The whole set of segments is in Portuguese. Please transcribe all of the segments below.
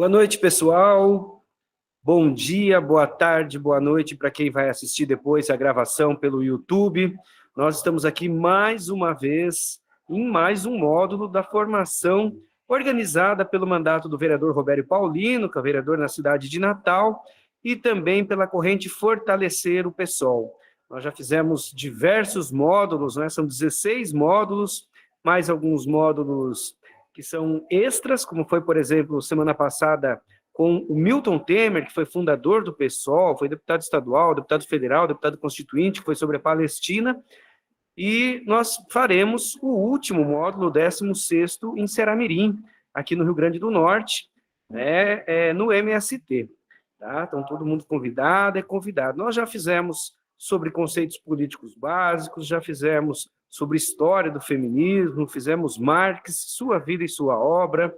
Boa noite, pessoal. Bom dia, boa tarde, boa noite para quem vai assistir depois a gravação pelo YouTube. Nós estamos aqui mais uma vez em mais um módulo da formação organizada pelo mandato do vereador Robério Paulino, que é vereador na cidade de Natal, e também pela corrente Fortalecer o PSOL. Nós já fizemos diversos módulos, né? São 16 módulos, mais alguns módulos que são extras, como foi, por exemplo, semana passada, com o Milton Temer, que foi fundador do PSOL, foi deputado estadual, deputado federal, deputado constituinte, que foi sobre a Palestina, e nós faremos o último módulo, o 16º, em Ceramirim, aqui no Rio Grande do Norte, no MST. Tá? Então, todo mundo convidado, é convidado. Nós já fizemos sobre conceitos políticos básicos, já fizemos sobre história do feminismo, fizemos Marx, sua vida e sua obra,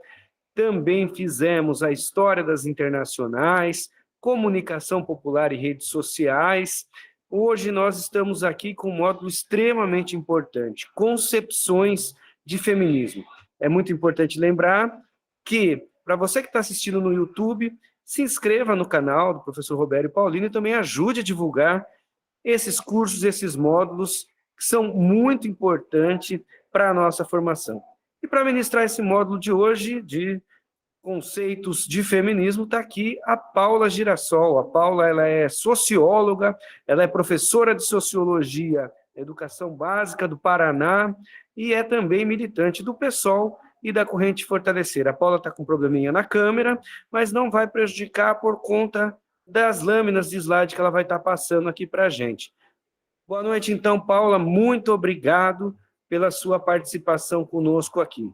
também fizemos a história das internacionais, comunicação popular e redes sociais. Hoje nós estamos aqui com um módulo extremamente importante, concepções de feminismo. É muito importante lembrar que, para você que está assistindo no YouTube, se inscreva no canal do professor Robério Paulino e também ajude a divulgar esses cursos, esses módulos, que são muito importantes para a nossa formação. E para ministrar esse módulo de hoje, de conceitos de feminismo, está aqui a Paula Girassol. A Paula, ela é socióloga, ela é professora de Sociologia, Educação Básica do Paraná e é também militante do PSOL e da corrente Fortalecer. A Paula está com um probleminha na câmera, mas não vai prejudicar por conta das lâminas de slide que ela vai estar passando aqui para a gente. Boa noite, então, Paula, muito obrigado pela sua participação conosco aqui.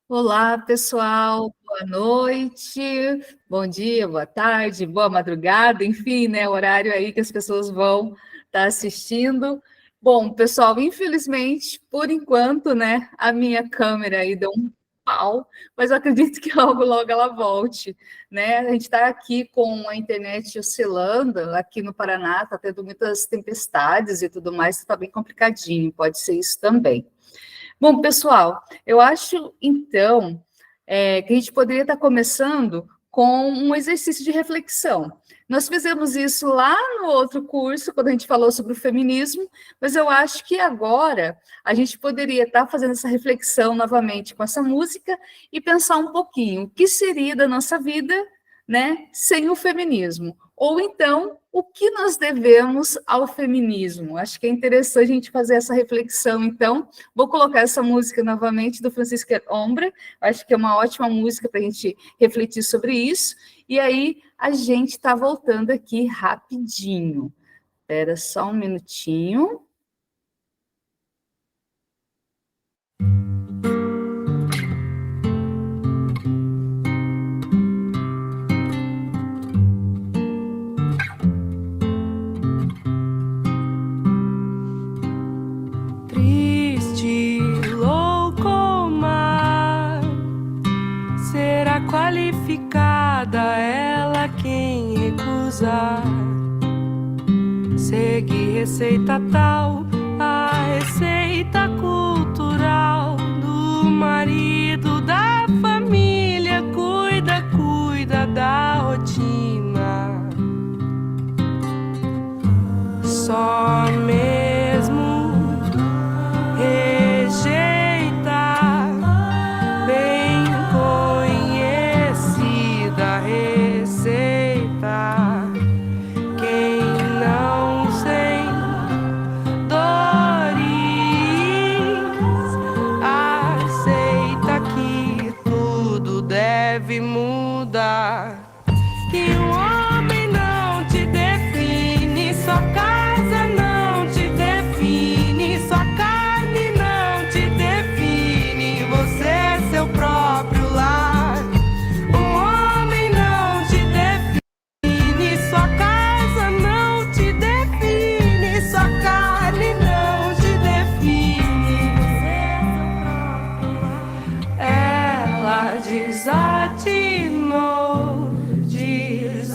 Olá, pessoal, boa noite, bom dia, boa tarde, boa madrugada, enfim, né, horário aí que as pessoas vão estar assistindo. Bom, pessoal, infelizmente, por enquanto, né, a minha câmera aí deu um pau, mas eu acredito que logo, logo ela volte, né? A gente está aqui com a internet oscilando, aqui no Paraná está tendo muitas tempestades e tudo mais, está bem complicadinho, pode ser isso também. Bom, pessoal, eu acho, então, que a gente poderia estar começando com um exercício de reflexão. Nós fizemos isso lá no outro curso, quando a gente falou sobre o feminismo, mas eu acho que agora a gente poderia estar fazendo essa reflexão novamente com essa música e pensar um pouquinho o que seria da nossa vida, né, sem o feminismo. Ou então, o que nós devemos ao feminismo? Acho que é interessante a gente fazer essa reflexão. Então, vou colocar essa música novamente do Francisco Ombra, acho que é uma ótima música para a gente refletir sobre isso, e aí a gente está voltando aqui rapidinho. Espera só um minutinho. Qualificada ela quem recusar seguir receita tal, a receita cultural do marido da família, cuida da rotina, só mesmo que um homem não te define, sua casa não te define, sua carne não te define, você é seu próprio lar. Um homem não te define, sua casa não te define, sua carne não te define, você é seu próprio lar. Ela desatinou, desatinou.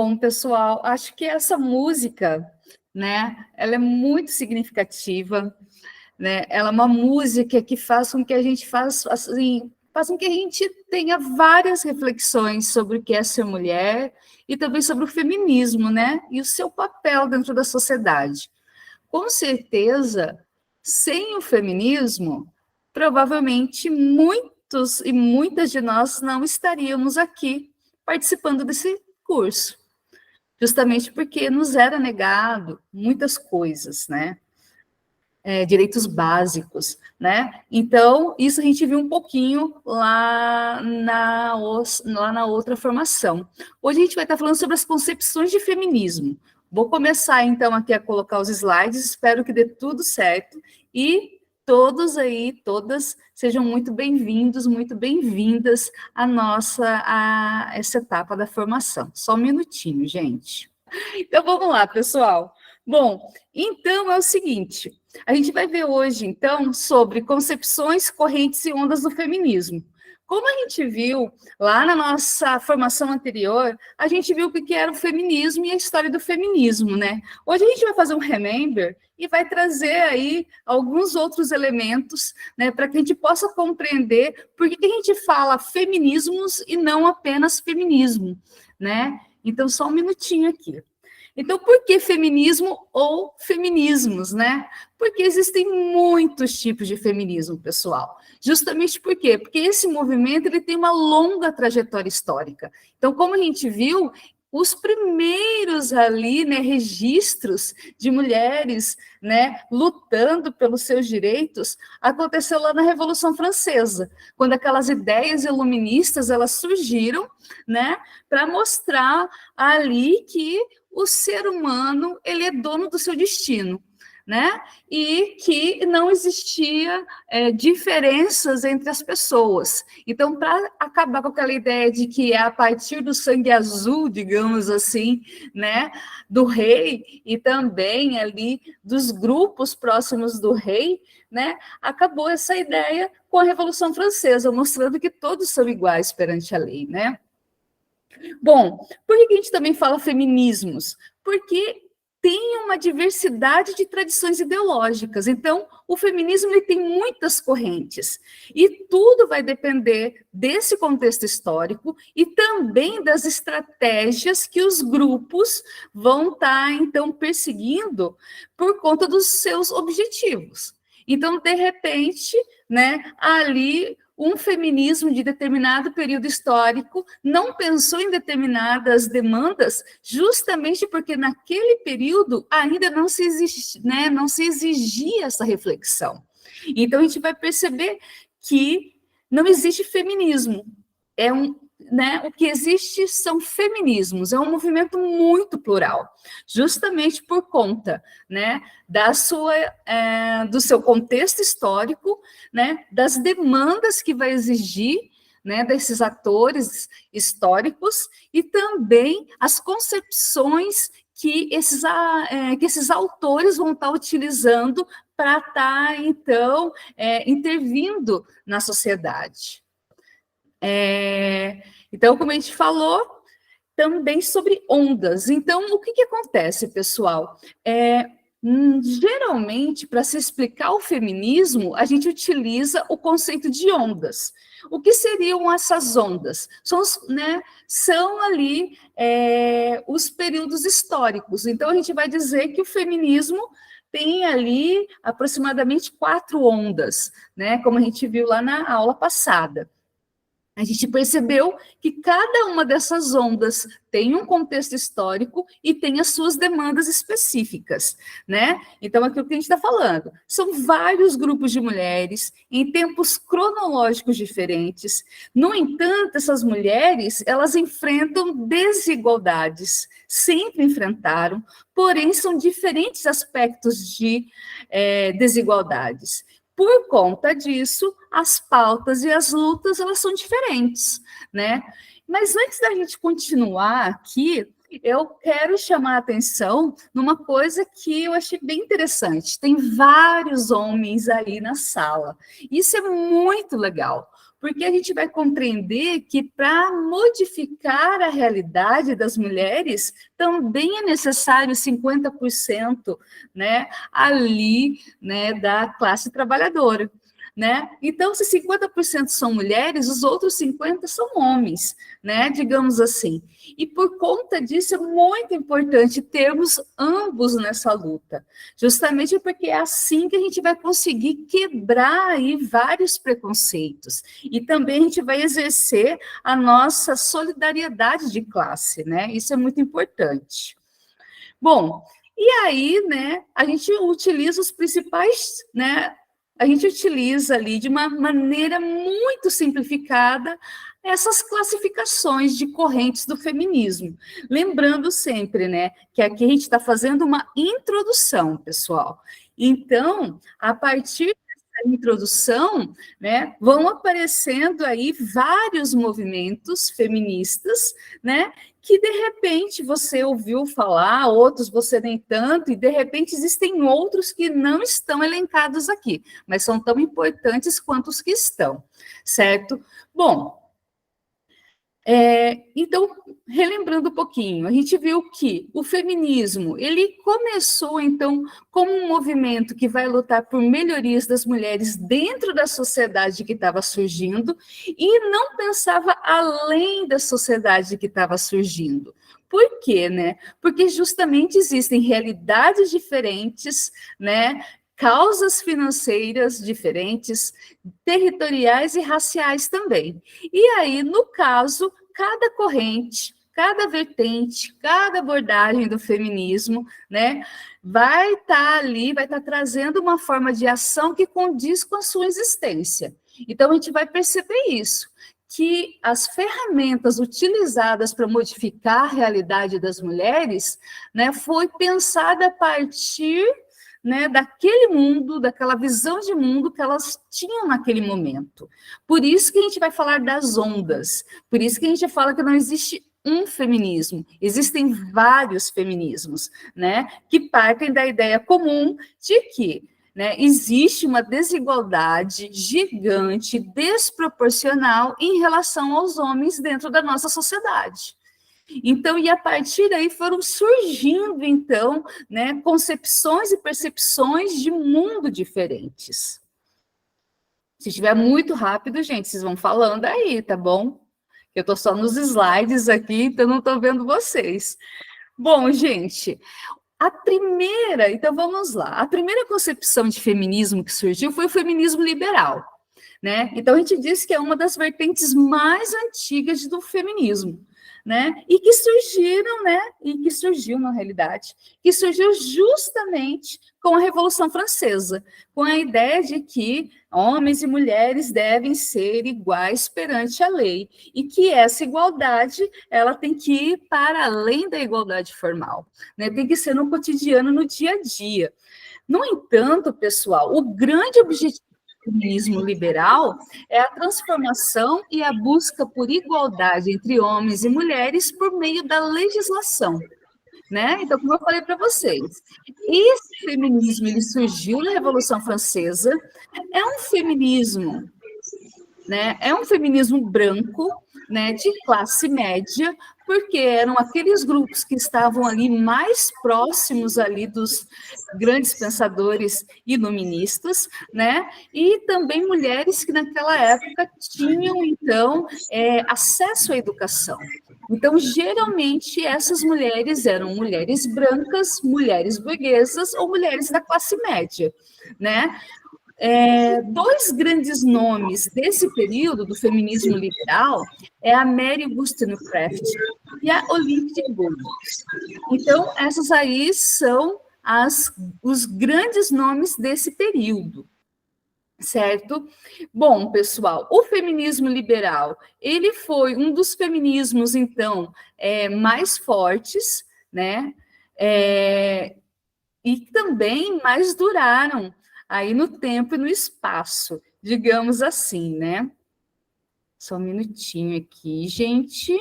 Bom, pessoal, acho que essa música, né, ela é muito significativa, né? Ela é uma música que faz com que a gente faz com que a gente tenha várias reflexões sobre o que é ser mulher e também sobre o feminismo, né? E o seu papel dentro da sociedade. Com certeza, sem o feminismo, provavelmente muitos e muitas de nós não estaríamos aqui participando desse curso, justamente porque nos era negado muitas coisas, né? Direitos básicos, né? Então, isso a gente viu um pouquinho lá na outra formação. Hoje a gente vai estar falando sobre as concepções de feminismo. Vou começar, então, aqui a colocar os slides, espero que dê tudo certo, e todos aí, todas, sejam muito bem-vindos, muito bem-vindas a essa etapa da formação. Só um minutinho, gente. Então, vamos lá, pessoal. Bom, então é o seguinte, a gente vai ver hoje, então, sobre concepções, correntes e ondas do feminismo. Como a gente viu lá na nossa formação anterior, a gente viu o que era o feminismo e a história do feminismo, né? Hoje a gente vai fazer um remember e vai trazer aí alguns outros elementos, né, para que a gente possa compreender por que a gente fala feminismos e não apenas feminismo, né? Então, só um minutinho aqui. Então, por que feminismo ou feminismos, né? Porque existem muitos tipos de feminismo, pessoal. Justamente por quê? Porque esse movimento ele tem uma longa trajetória histórica. Então, como a gente viu, os primeiros ali, né, registros de mulheres, né, lutando pelos seus direitos, aconteceu lá na Revolução Francesa, quando aquelas ideias iluministas elas surgiram, né, para mostrar ali que o ser humano ele é dono do seu destino, né? E que não existia diferenças entre as pessoas. Então, para acabar com aquela ideia de que é a partir do sangue azul, digamos assim, né, do rei e também ali dos grupos próximos do rei, né, acabou essa ideia com a Revolução Francesa, mostrando que todos são iguais perante a lei, né? Bom, por que a gente também fala feminismos? Porque tem uma diversidade de tradições ideológicas. Então, o feminismo ele tem muitas correntes. E tudo vai depender desse contexto histórico e também das estratégias que os grupos vão estar, então, perseguindo por conta dos seus objetivos. Então, de repente, né, ali um feminismo de determinado período histórico não pensou em determinadas demandas, justamente porque naquele período ainda não se exigia essa reflexão. Então, a gente vai perceber que não existe feminismo. O que existe são feminismos, é um movimento muito plural, justamente por conta, né, do seu contexto histórico, né, das demandas que vai exigir, né, desses atores históricos e também as concepções que esses autores vão estar utilizando para estar, então, intervindo na sociedade. Então, como a gente falou, também sobre ondas. Então, o que acontece, pessoal? Geralmente, para se explicar o feminismo, a gente utiliza o conceito de ondas. O que seriam essas ondas? São ali os períodos históricos. Então, a gente vai dizer que o feminismo tem ali aproximadamente 4 ondas, né? Como a gente viu lá na aula passada. A gente percebeu que cada uma dessas ondas tem um contexto histórico e tem as suas demandas específicas, né? Então, aquilo que a gente está falando, são vários grupos de mulheres em tempos cronológicos diferentes. No entanto, essas mulheres, elas enfrentam desigualdades, sempre enfrentaram, porém, são diferentes aspectos de desigualdades. Por conta disso, as pautas e as lutas, elas são diferentes, né? Mas antes da gente continuar aqui, eu quero chamar a atenção numa coisa que eu achei bem interessante. Tem vários homens aí na sala. Isso é muito legal, Porque a gente vai compreender que para modificar a realidade das mulheres, também é necessário 50%, né, ali, né, da classe trabalhadora. Né? Então, se 50% são mulheres, os outros 50% são homens, né? Digamos assim. E por conta disso, é muito importante termos ambos nessa luta, justamente porque é assim que a gente vai conseguir quebrar aí vários preconceitos. E também a gente vai exercer a nossa solidariedade de classe, né? Isso é muito importante. Bom, e aí, né, a gente utiliza os principais, né? A gente utiliza ali de uma maneira muito simplificada essas classificações de correntes do feminismo. Lembrando sempre, né, que aqui a gente está fazendo uma introdução, pessoal. Então, a partir dessa introdução, né, vão aparecendo aí vários movimentos feministas, né, que de repente você ouviu falar, outros você nem tanto, e de repente existem outros que não estão elencados aqui, mas são tão importantes quanto os que estão, certo? Bom, então, relembrando um pouquinho, a gente viu que o feminismo, ele começou, então, como um movimento que vai lutar por melhorias das mulheres dentro da sociedade que estava surgindo e não pensava além da sociedade que estava surgindo. Por quê, né? Porque justamente existem realidades diferentes, né? Causas financeiras diferentes, territoriais e raciais também. E aí, no caso, cada corrente, cada vertente, cada abordagem do feminismo, né, vai estar ali, vai estar trazendo uma forma de ação que condiz com a sua existência. Então, a gente vai perceber isso, que as ferramentas utilizadas para modificar a realidade das mulheres, né, foi pensada a partir, né, daquele mundo, daquela visão de mundo que elas tinham naquele momento. Por isso que a gente vai falar das ondas, por isso que a gente fala que não existe um feminismo, existem vários feminismos, né, que partem da ideia comum de que, né, existe uma desigualdade gigante, desproporcional em relação aos homens dentro da nossa sociedade. Então, e a partir daí foram surgindo, então, né, concepções e percepções de mundo diferentes. Se estiver muito rápido, gente, vocês vão falando aí, tá bom? Eu estou só nos slides aqui, então não estou vendo vocês. Bom, gente, então vamos lá. A primeira concepção de feminismo que surgiu foi o feminismo liberal, né? Então, a gente diz que é uma das vertentes mais antigas do feminismo, né? E que surgiram, né? E que surgiu, na realidade, que surgiu justamente com a Revolução Francesa, com a ideia de que homens e mulheres devem ser iguais perante a lei, e que essa igualdade, ela tem que ir para além da igualdade formal, né? Tem que ser no cotidiano, no dia a dia. No entanto, pessoal, o grande objetivo feminismo liberal é a transformação e a busca por igualdade entre homens e mulheres por meio da legislação, né? Então, como eu falei para vocês, esse feminismo ele surgiu na Revolução Francesa, é um feminismo, né? É um feminismo branco, né? De classe média, porque eram aqueles grupos que estavam ali mais próximos ali dos grandes pensadores iluministas, né? E também mulheres que naquela época tinham, então, acesso à educação. Então, geralmente, essas mulheres eram mulheres brancas, mulheres burguesas ou mulheres da classe média, né? Dois grandes nomes desse período do feminismo liberal é a Mary Wollstonecraft e a Olympe de Gouges. Então, essas aí são os grandes nomes desse período, certo? Bom, pessoal, o feminismo liberal, ele foi um dos feminismos, então, mais fortes, né? E também mais duraram aí no tempo e no espaço, digamos assim, né? Só um minutinho aqui, gente.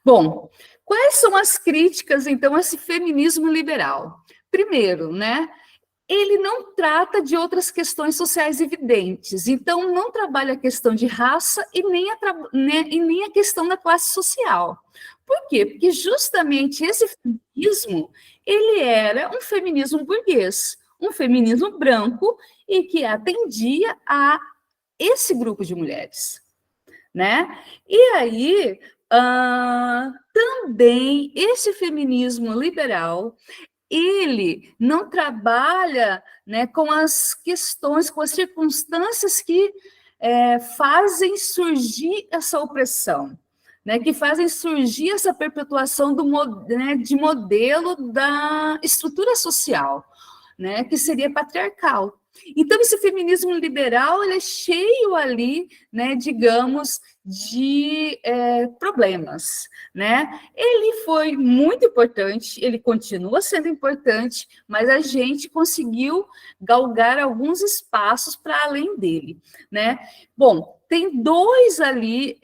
Bom, quais são as críticas, então, a esse feminismo liberal? Primeiro, né? ele não trata de outras questões sociais evidentes, então não trabalha a questão de raça e nem a questão da classe social. Por quê? Porque justamente esse feminismo, ele era um feminismo burguês, um feminismo branco e que atendia a esse grupo de mulheres, né? E aí, também esse feminismo liberal, ele não trabalha, né, com as questões, com as circunstâncias que fazem surgir essa opressão, né, que fazem surgir essa perpetuação de modelo da estrutura social, né, que seria patriarcal. Então, esse feminismo liberal, ele é cheio ali, né, digamos, de problemas, né? Ele foi muito importante, ele continua sendo importante, mas a gente conseguiu galgar alguns espaços para além dele, né? Bom, tem dois ali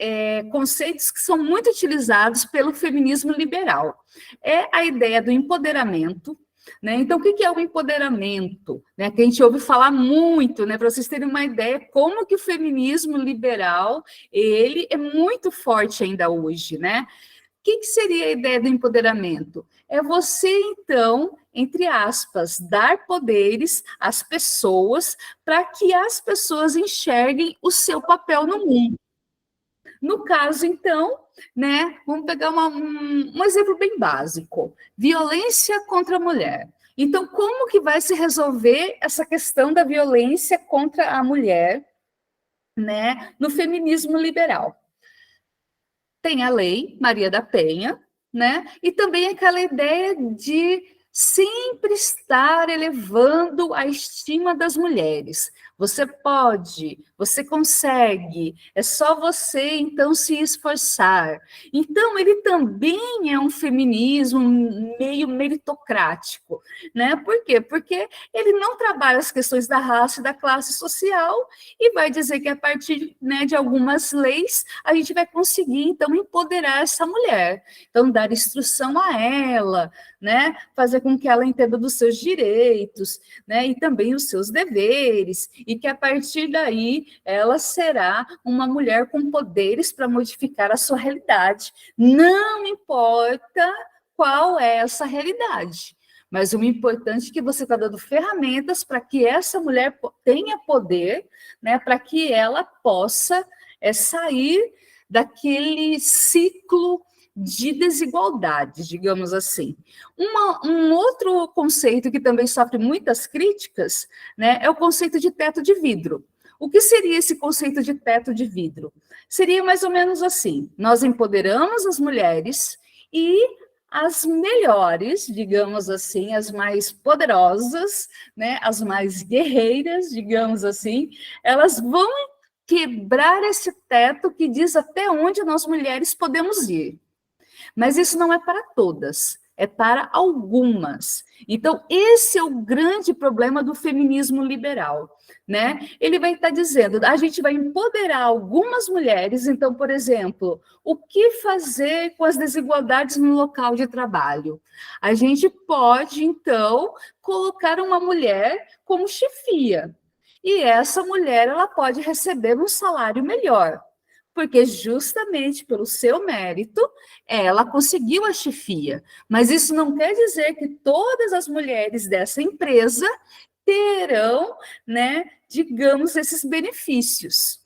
conceitos que são muito utilizados pelo feminismo liberal. É a ideia do empoderamento, né? Então, o que é o empoderamento? Né? Que a gente ouve falar muito, né? Para vocês terem uma ideia, como que o feminismo liberal, ele é muito forte ainda hoje, né? O que seria a ideia do empoderamento? É você, então, entre aspas, dar poderes às pessoas para que as pessoas enxerguem o seu papel no mundo. No caso, então, né, vamos pegar um exemplo bem básico: violência contra a mulher. Então, como que vai se resolver essa questão da violência contra a mulher, né, no feminismo liberal? Tem a lei Maria da Penha, né, e também aquela ideia de sempre estar elevando a estima das mulheres. Você pode, você consegue, é só você, então, se esforçar. Então, ele também é um feminismo meio meritocrático, né? Por quê? Porque ele não trabalha as questões da raça e da classe social e vai dizer que a partir, né, de algumas leis a gente vai conseguir, então, empoderar essa mulher. Então, dar instrução a ela, né? Fazer com que ela entenda dos seus direitos, né? E também os seus deveres, e que a partir daí ela será uma mulher com poderes para modificar a sua realidade. Não importa qual é essa realidade, mas o importante é que você está dando ferramentas para que essa mulher tenha poder, né? Para que ela possa sair daquele ciclo de desigualdade, digamos assim. Um outro conceito que também sofre muitas críticas, né, é o conceito de teto de vidro. O que seria esse conceito de teto de vidro? Seria mais ou menos assim: nós empoderamos as mulheres e as melhores, digamos assim, as mais poderosas, né, as mais guerreiras, digamos assim, elas vão quebrar esse teto que diz até onde nós mulheres podemos ir. Mas isso não é para todas, é para algumas. Então, esse é o grande problema do feminismo liberal, né? Ele vai estar dizendo, a gente vai empoderar algumas mulheres, então, por exemplo, o que fazer com as desigualdades no local de trabalho? A gente pode, então, colocar uma mulher como chefia, e essa mulher, ela pode receber um salário melhor, porque justamente pelo seu mérito, ela conseguiu a chefia. Mas isso não quer dizer que todas as mulheres dessa empresa terão, né, digamos, esses benefícios.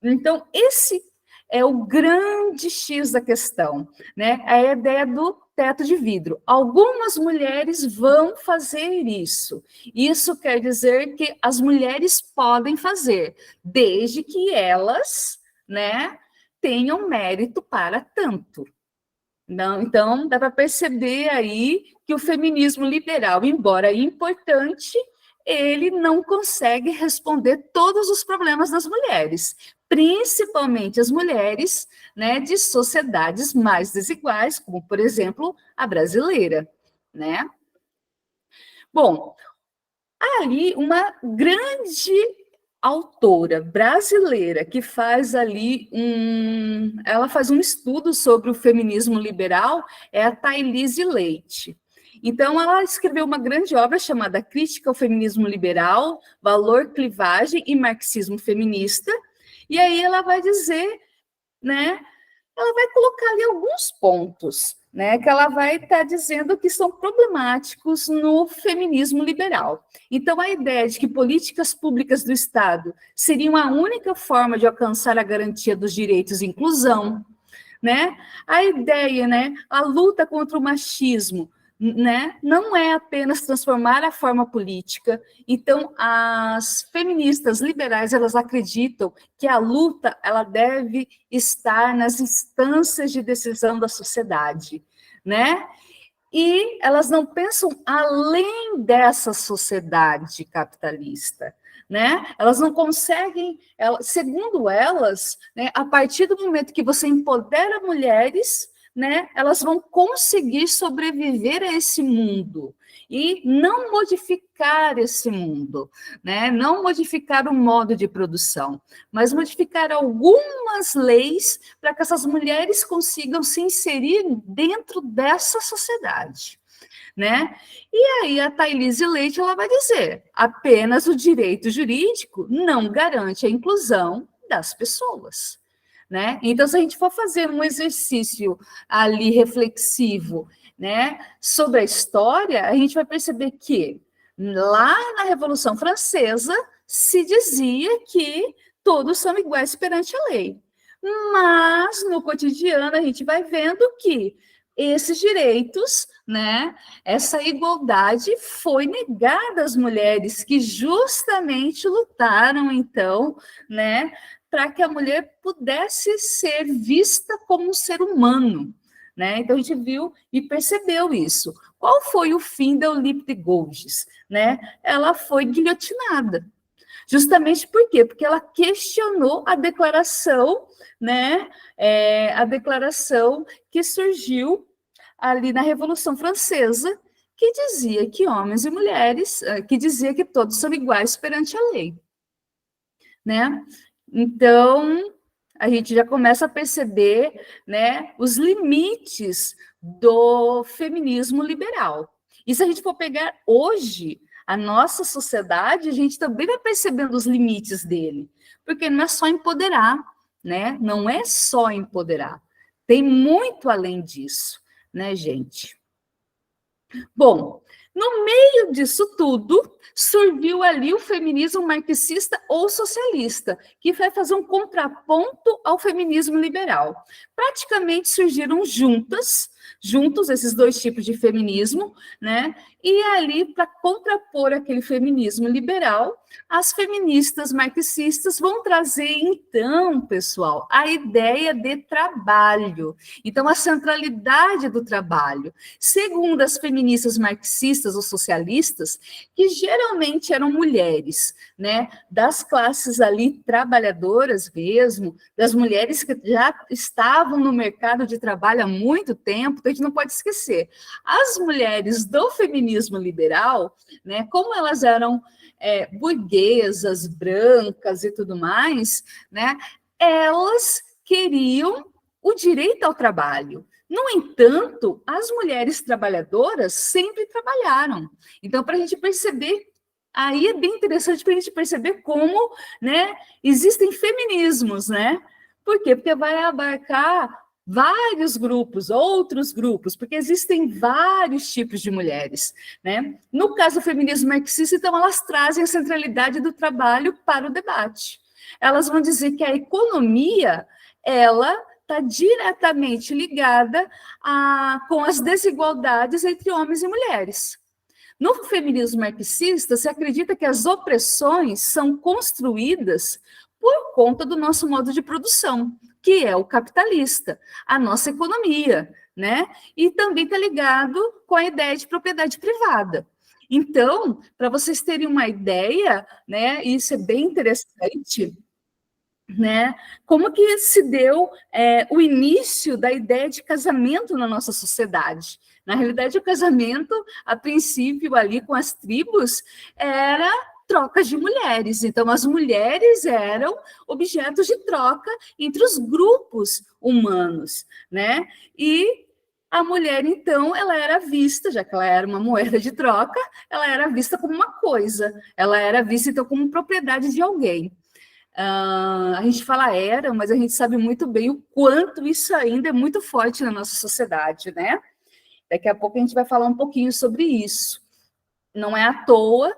Então, esse é o grande X da questão, né? A ideia do teto de vidro. Algumas mulheres vão fazer isso. Isso quer dizer que as mulheres podem fazer, desde que elas, né, tenham mérito para tanto. Não, então, dá para perceber aí que o feminismo liberal, embora importante, ele não consegue responder todos os problemas das mulheres, principalmente as mulheres, né, de sociedades mais desiguais, como, por exemplo, a brasileira, né? Bom, ali uma grande autora brasileira que faz ali ela faz um estudo sobre o feminismo liberal, é a Thailise Leite. Então, ela escreveu uma grande obra chamada Crítica ao Feminismo Liberal, Valor, Clivagem e Marxismo Feminista. E aí ela vai dizer, né, ela vai colocar ali alguns pontos, né, que ela vai estar dizendo que são problemáticos no feminismo liberal. Então, a ideia de que políticas públicas do Estado seriam a única forma de alcançar a garantia dos direitos e inclusão, né? A ideia, né, a luta contra o machismo, né, não é apenas transformar a forma política. Então, as feministas liberais, elas acreditam que a luta, ela deve estar nas instâncias de decisão da sociedade, né? E elas não pensam além dessa sociedade capitalista, né? Elas não conseguem, segundo elas, né, a partir do momento que você empodera mulheres, né, elas vão conseguir sobreviver a esse mundo e não modificar esse mundo, né? Não modificar o modo de produção, mas modificar algumas leis para que essas mulheres consigam se inserir dentro dessa sociedade, né? E aí a Thailise Leite, ela vai dizer, apenas o direito jurídico não garante a inclusão das pessoas, né? Então, se a gente for fazer um exercício ali reflexivo, né, sobre a história, a gente vai perceber que lá na Revolução Francesa se dizia que todos são iguais perante a lei. Mas no cotidiano a gente vai vendo que esses direitos, né, essa igualdade foi negada às mulheres que justamente lutaram, então, né, para que a mulher pudesse ser vista como um ser humano, né? Então a gente viu e percebeu isso. Qual foi o fim da Olympe de Gouges, né? Ela foi guilhotinada. Justamente por quê? Porque ela questionou a declaração, né? A declaração que surgiu ali na Revolução Francesa, que dizia que homens e mulheres, que dizia que todos são iguais perante a lei, né? Então, a gente já começa a perceber, né, os limites do feminismo liberal. E se a gente for pegar hoje a nossa sociedade, a gente também vai percebendo os limites dele, porque não é só empoderar, né? Não é só empoderar. Tem muito além disso, né, gente? Bom, no meio disso tudo, surgiu ali o feminismo marxista ou socialista, que vai fazer um contraponto ao feminismo liberal. Praticamente surgiram juntos esses dois tipos de feminismo, né? E ali, para contrapor aquele feminismo liberal, as feministas marxistas vão trazer, então, pessoal, a ideia de trabalho. Então, a centralidade do trabalho. Segundo as feministas marxistas ou socialistas, que geralmente eram mulheres, né, das classes ali trabalhadoras mesmo, das mulheres que já estavam no mercado de trabalho há muito tempo, então a gente não pode esquecer. As mulheres do feminismo liberal, né, como elas eram burguesas, brancas e tudo mais, né, elas queriam o direito ao trabalho. No entanto, as mulheres trabalhadoras sempre trabalharam. Então, para a gente perceber, aí é bem interessante para a gente perceber como, né, existem feminismos, né? Por quê? Porque vai abarcar vários grupos, outros grupos, porque existem vários tipos de mulheres, né? No caso do feminismo marxista, então, elas trazem a centralidade do trabalho para o debate. Elas vão dizer que a economia, ela está diretamente ligada com as desigualdades entre homens e mulheres. No feminismo marxista, se acredita que as opressões são construídas por conta do nosso modo de produção, que é o capitalista, a nossa economia, né? E também está ligado com a ideia de propriedade privada. Então, para vocês terem uma ideia, né, isso é bem interessante, né? Como que se deu o início da ideia de casamento na nossa sociedade? Na realidade, o casamento, a princípio, ali com as tribos, era troca de mulheres. Então, as mulheres eram objetos de troca entre os grupos humanos, né? E a mulher, então, ela era vista, já que ela era uma moeda de troca, ela era vista como uma coisa, ela era vista, então, como propriedade de alguém. A gente fala era, mas a gente sabe muito bem o quanto isso ainda é muito forte na nossa sociedade, né? Daqui a pouco a gente vai falar um pouquinho sobre isso. Não é à toa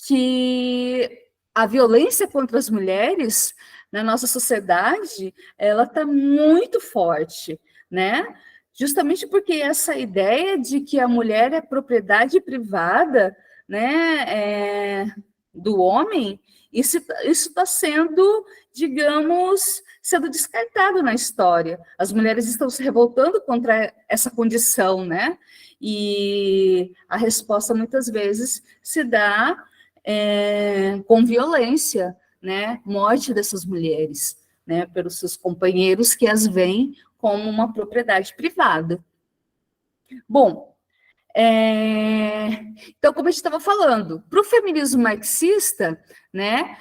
que a violência contra as mulheres na nossa sociedade, ela está muito forte, né? Justamente porque essa ideia de que a mulher é propriedade privada, né, do homem, isso está sendo, digamos, sendo descartado na história. As mulheres estão se revoltando contra essa condição, né? E a resposta, muitas vezes, se dá com violência, né? Morte dessas mulheres, né? Pelos seus companheiros que as veem como uma propriedade privada. Bom, então, como a gente estava falando, para o feminismo marxista, né,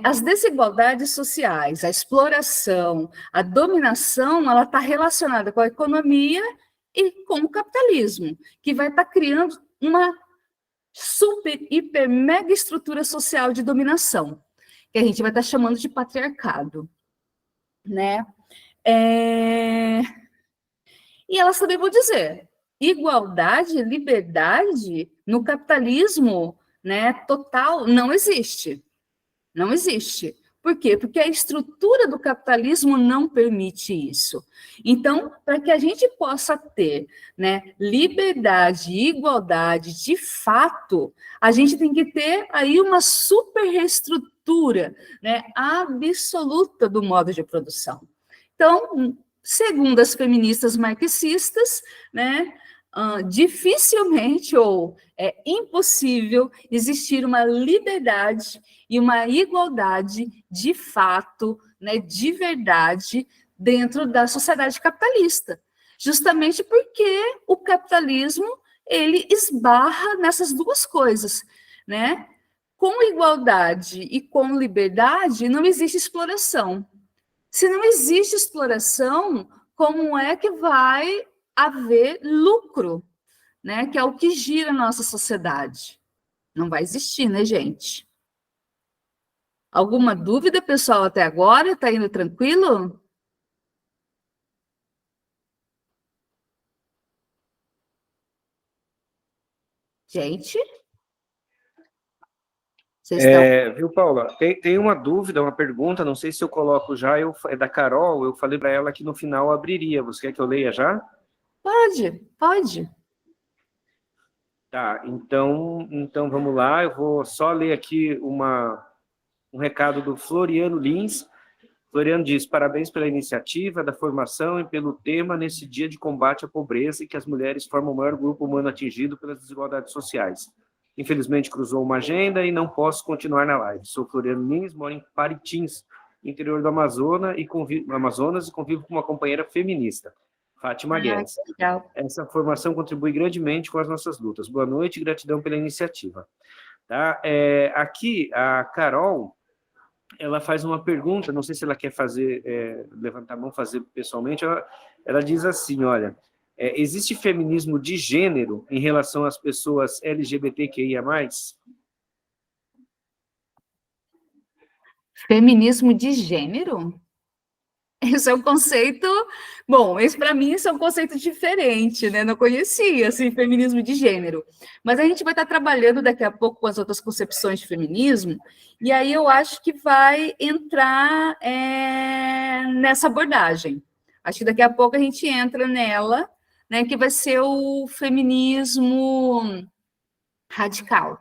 as desigualdades sociais, a exploração, a dominação, ela está relacionada com a economia e com o capitalismo, que vai estar criando uma super, hiper, mega estrutura social de dominação, que a gente vai estar chamando de patriarcado, né? E elas também vão dizer, igualdade, liberdade no capitalismo, né, total, não existe. Não existe. Por quê? Porque a estrutura do capitalismo não permite isso. Então, para que a gente possa ter, né, liberdade e igualdade de fato, a gente tem que ter aí uma super reestrutura, né, absoluta do modo de produção. Então, segundo as feministas marxistas, né, dificilmente ou é impossível existir uma liberdade e uma igualdade de fato, né, de verdade, dentro da sociedade capitalista. Justamente porque o capitalismo, ele esbarra nessas duas coisas, né? Com igualdade e com liberdade, não existe exploração. Se não existe exploração, como é que vai haver lucro, né? Que é o que gira a nossa sociedade. Não vai existir, né, gente? Alguma dúvida, pessoal, até agora? Está indo tranquilo? Gente? Vocês estão... Viu, Paula? Tem uma dúvida, uma pergunta, não sei se eu coloco já, é da Carol, eu falei para ela que no final abriria. Você quer que eu leia já? Pode. Tá, então vamos lá, eu vou só ler aqui um recado do Floriano Lins. Floriano diz, parabéns pela iniciativa da formação e pelo tema nesse dia de combate à pobreza e que as mulheres formam o maior grupo humano atingido pelas desigualdades sociais. Infelizmente cruzou uma agenda e não posso continuar na live. Sou Floriano Lins, moro em Paritins, interior do Amazonas, e convivo com uma companheira feminista, Fátima Guedes. Legal. Essa formação contribui grandemente com as nossas lutas. Boa noite e gratidão pela iniciativa. Tá? Aqui, a Carol, ela faz uma pergunta, não sei se ela quer fazer, levantar a mão, fazer pessoalmente. Ela diz assim, olha, existe feminismo de gênero em relação às pessoas LGBTQIA+. Feminismo de gênero? Esse é um conceito... Bom, esse para mim é um conceito diferente, né? Não conhecia, assim, feminismo de gênero. Mas a gente vai estar trabalhando daqui a pouco com as outras concepções de feminismo, e aí eu acho que vai entrar nessa abordagem. Acho que daqui a pouco a gente entra nela, né? Que vai ser o feminismo radical.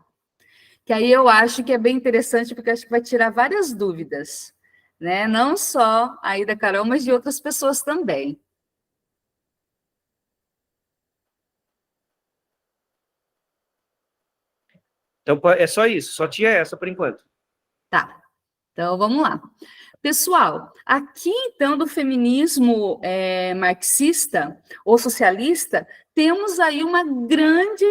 Que aí eu acho que é bem interessante, porque acho que vai tirar várias dúvidas, né? Não só aí da Carol, mas de outras pessoas também. Então, é só isso, só tinha essa por enquanto. Tá, então vamos lá. Pessoal, aqui então do feminismo marxista ou socialista, temos aí uma grande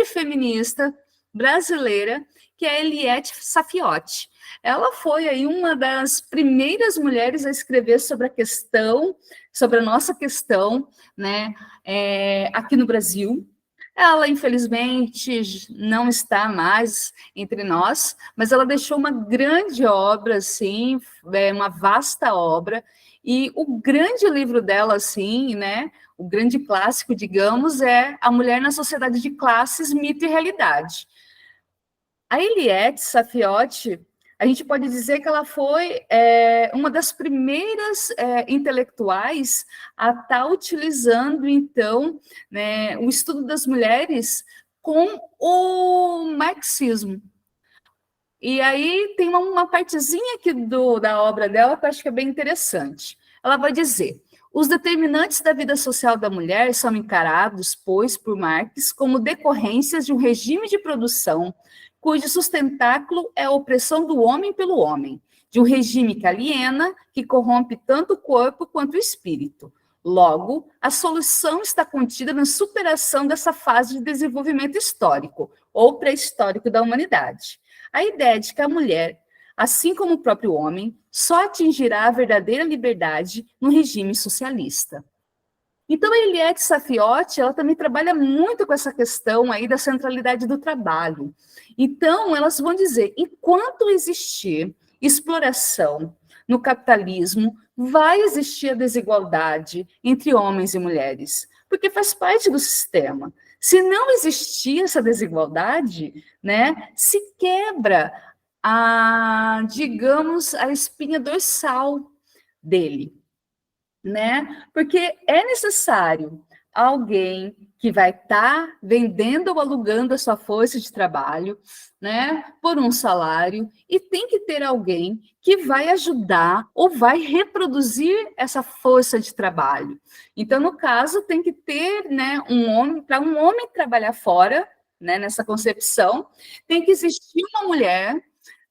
feminista brasileira que é a Eliette Saffioti. Ela foi aí uma das primeiras mulheres a escrever sobre a questão, sobre a nossa questão, né, aqui no Brasil. Ela, infelizmente, não está mais entre nós, mas ela deixou uma grande obra, assim, uma vasta obra, e o grande livro dela, assim, né, o grande clássico, digamos, é A Mulher na Sociedade de Classes, Mito e Realidade. A Eliette Saffioti, a gente pode dizer que ela foi uma das primeiras intelectuais a estar utilizando, então, né, o estudo das mulheres com o marxismo. E aí tem uma partezinha aqui da obra dela que eu acho que é bem interessante. Ela vai dizer: os determinantes da vida social da mulher são encarados, pois, por Marx, como decorrências de um regime de produção cujo sustentáculo é a opressão do homem pelo homem, de um regime que aliena, que corrompe tanto o corpo quanto o espírito. Logo, a solução está contida na superação dessa fase de desenvolvimento histórico, ou pré-histórico da humanidade. A ideia de que a mulher, assim como o próprio homem, só atingirá a verdadeira liberdade no regime socialista. Então, a Eliette Saffioti, ela também trabalha muito com essa questão aí da centralidade do trabalho. Então, elas vão dizer, enquanto existir exploração no capitalismo, vai existir a desigualdade entre homens e mulheres, porque faz parte do sistema. Se não existir essa desigualdade, né, se quebra digamos, a espinha dorsal dele, né? Porque é necessário alguém que vai estar vendendo ou alugando a sua força de trabalho, né, por um salário, e tem que ter alguém que vai ajudar ou vai reproduzir essa força de trabalho. Então, no caso, tem que ter, né, um homem, para um homem trabalhar fora, né, nessa concepção, tem que existir uma mulher,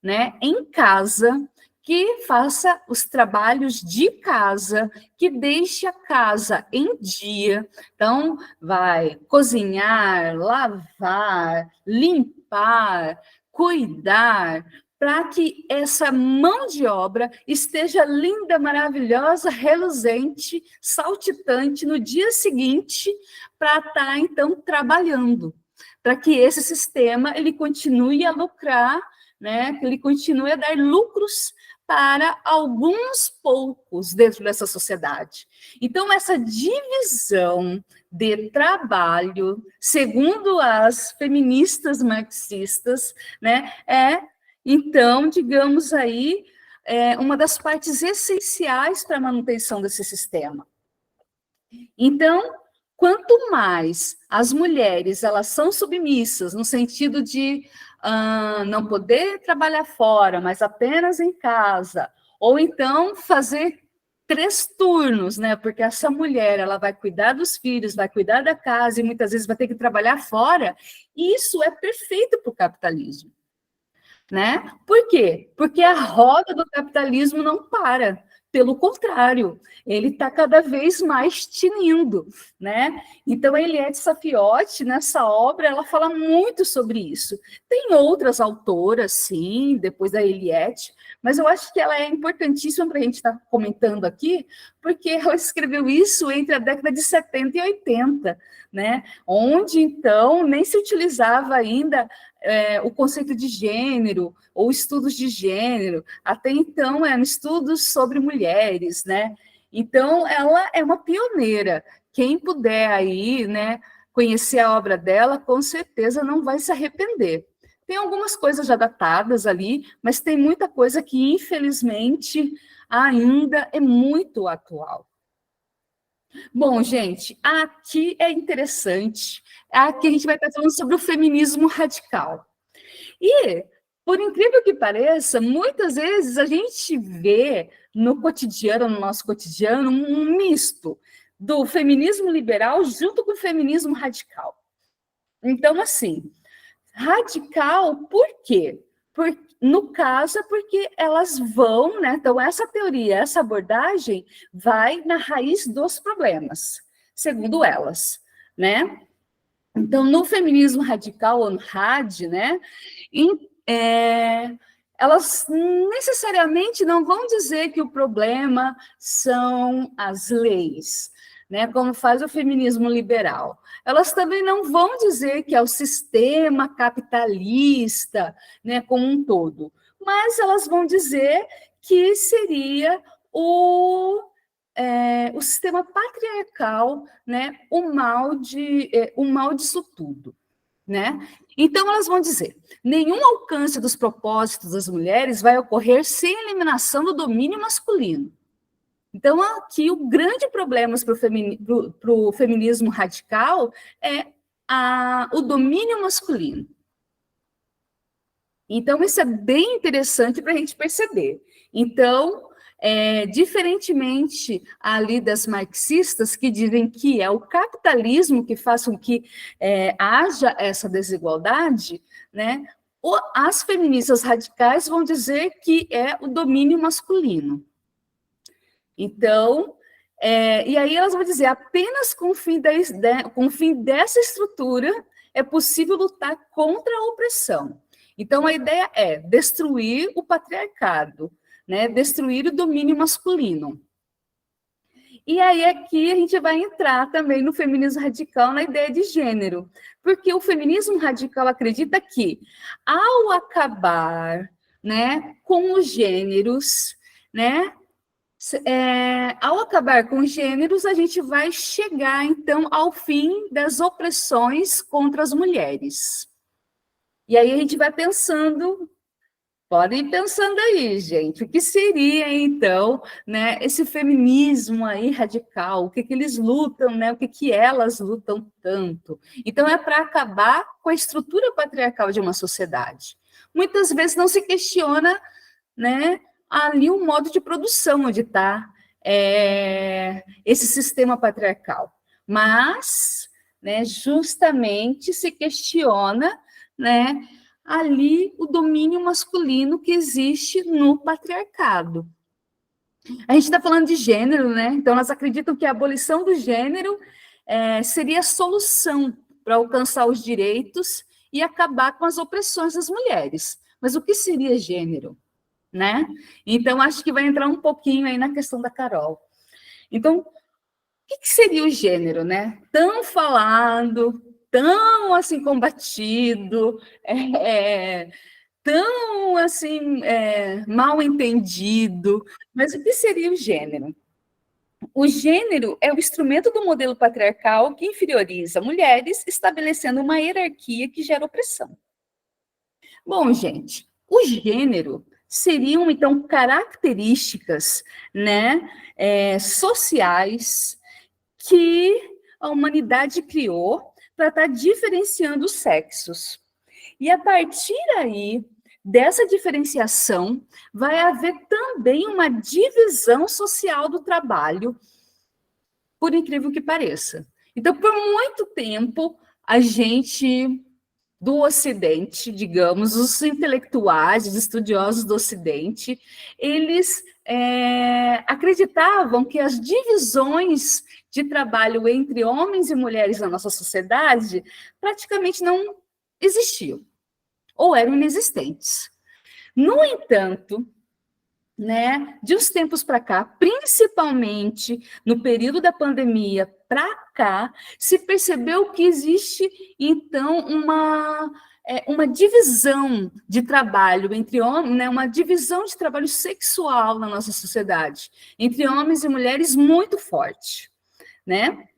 né, em casa, que faça os trabalhos de casa, que deixe a casa em dia. Então, vai cozinhar, lavar, limpar, cuidar, para que essa mão de obra esteja linda, maravilhosa, reluzente, saltitante no dia seguinte, para estar, então, trabalhando, para que esse sistema ele continue a lucrar, né, que ele continue a dar lucros para alguns poucos dentro dessa sociedade. Então, essa divisão de trabalho, segundo as feministas marxistas, né, então, digamos aí, uma das partes essenciais para a manutenção desse sistema. Então, quanto mais as mulheres elas são submissas, no sentido de não poder trabalhar fora, mas apenas em casa, ou então fazer 3 turnos, né? Porque essa mulher ela vai cuidar dos filhos, vai cuidar da casa e muitas vezes vai ter que trabalhar fora. Isso é perfeito para o capitalismo, né? Por quê? Porque a roda do capitalismo não para. Pelo contrário, ele está cada vez mais tinindo, né? Então, a Eliette Saffioti, nessa obra, ela fala muito sobre isso. Tem outras autoras, sim, depois da Eliette, mas eu acho que ela é importantíssima para a gente estar comentando aqui, porque ela escreveu isso entre a década de 70 e 80, né? Onde, então, nem se utilizava ainda o conceito de gênero, ou estudos de gênero, até então eram estudos sobre mulheres, né? Então, ela é uma pioneira. Quem puder aí, né, conhecer a obra dela, com certeza não vai se arrepender. Tem algumas coisas já datadas ali, mas tem muita coisa que, infelizmente, ainda é muito atual. Bom, gente, aqui é interessante. Aqui a gente vai estar falando sobre o feminismo radical. E, por incrível que pareça, muitas vezes a gente vê no cotidiano, no nosso cotidiano, um misto do feminismo liberal junto com o feminismo radical. Então, assim, radical por quê? No caso, é porque elas vão, né? Então, essa teoria, essa abordagem vai na raiz dos problemas, segundo elas, né? Então, no feminismo radical, ou no RAD, né? elas necessariamente não vão dizer que o problema são as leis, né, como faz o feminismo liberal. Elas também não vão dizer que é o sistema capitalista, né, como um todo, mas elas vão dizer que seria o sistema patriarcal, né, o mal disso tudo, né? Então, elas vão dizer, nenhum alcance dos propósitos das mulheres vai ocorrer sem eliminação do domínio masculino. Então, aqui, o grande problema para o feminismo radical é o domínio masculino. Então, isso é bem interessante para a gente perceber. Então, diferentemente ali das marxistas, que dizem que é o capitalismo que faz com que haja essa desigualdade, né? As feministas radicais vão dizer que é o domínio masculino. Então, e aí elas vão dizer, apenas com o fim dessa estrutura é possível lutar contra a opressão. Então, a ideia é destruir o patriarcado, né, destruir o domínio masculino. E aí aqui a gente vai entrar também no feminismo radical, na ideia de gênero, porque o feminismo radical acredita que, ao acabar, né, com os gêneros, né, ao acabar com os gêneros, a gente vai chegar, então, ao fim das opressões contra as mulheres. E aí a gente vai pensando, podem ir pensando aí, gente, o que seria, então, né, esse feminismo aí radical, o que eles lutam, né, o que elas lutam tanto. Então, é para acabar com a estrutura patriarcal de uma sociedade. Muitas vezes não se questiona, né, ali o modo de produção onde está esse sistema patriarcal. Mas, né, justamente se questiona, né, ali o domínio masculino que existe no patriarcado. A gente está falando de gênero, né? Então, elas acreditam que a abolição do gênero seria a solução para alcançar os direitos e acabar com as opressões das mulheres. Mas o que seria gênero? Né? Então, acho que vai entrar um pouquinho aí na questão da Carol. Então, o que seria o gênero, né? Tão falado, tão assim combatido, tão assim mal entendido. Mas o que seria o gênero? O gênero é o instrumento do modelo patriarcal que inferioriza mulheres, estabelecendo uma hierarquia que gera opressão. Bom, gente, o gênero seriam, então, características, né, sociais que a humanidade criou para estar diferenciando os sexos. E a partir aí, dessa diferenciação, vai haver também uma divisão social do trabalho, por incrível que pareça. Então, por muito tempo, a gente do Ocidente, digamos, os intelectuais, os estudiosos do Ocidente, eles acreditavam que as divisões de trabalho entre homens e mulheres na nossa sociedade praticamente não existiam, ou eram inexistentes. No entanto, né, de uns tempos para cá, principalmente no período da pandemia para cá, se percebeu que existe, então, uma divisão de trabalho entre homens, né, uma divisão de trabalho sexual na nossa sociedade, entre homens e mulheres muito forte, né?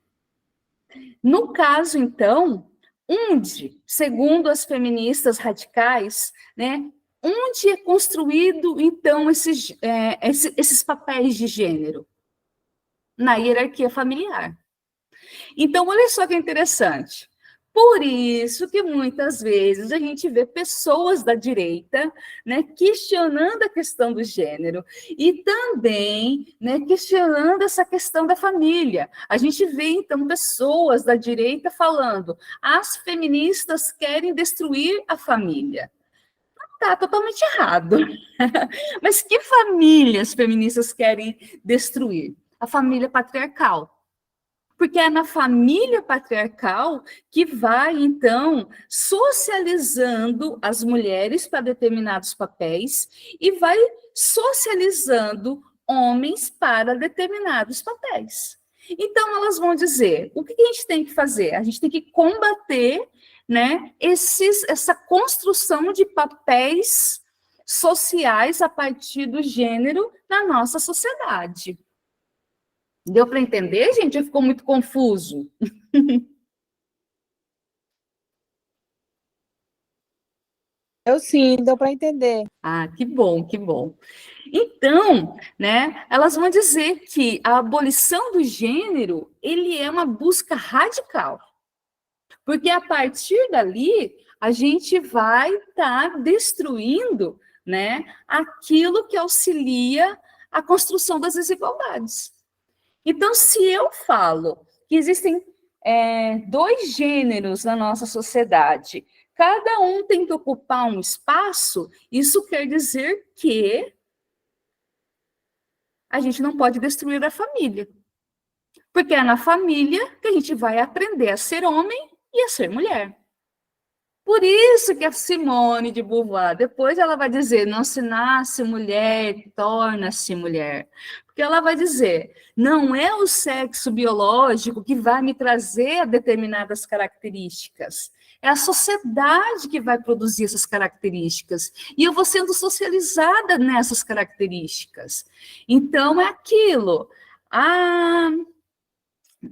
No caso, então, onde, segundo as feministas radicais, né, onde é construído, então, esses papéis de gênero? Na hierarquia familiar. Então, olha só que interessante. Por isso que muitas vezes a gente vê pessoas da direita, né, questionando a questão do gênero e também, né, questionando essa questão da família. A gente vê, então, pessoas da direita falando: as feministas querem destruir a família. Tá totalmente errado. Mas que família as feministas querem destruir? A família patriarcal. Porque é na família patriarcal que vai, então, socializando as mulheres para determinados papéis e vai socializando homens para determinados papéis. Então, elas vão dizer, o que a gente tem que fazer? A gente tem que combater, né, essa construção de papéis sociais a partir do gênero na nossa sociedade. Deu para entender, gente? Já ficou muito confuso? Eu sim, deu para entender. Ah, que bom, que bom. Então, né, elas vão dizer que a abolição do gênero, ele é uma busca radical. Porque a partir dali, a gente vai estar destruindo, né, aquilo que auxilia a construção das desigualdades. Então, se eu falo que existem dois gêneros na nossa sociedade, cada um tem que ocupar um espaço, isso quer dizer que a gente não pode destruir a família. Porque é na família que a gente vai aprender a ser homem e a ser mulher. Por isso que a Simone de Beauvoir, depois ela vai dizer, não se nasce mulher, torna-se mulher. Porque ela vai dizer, não é o sexo biológico que vai me trazer determinadas características, é a sociedade que vai produzir essas características, e eu vou sendo socializada nessas características. Então, é aquilo, a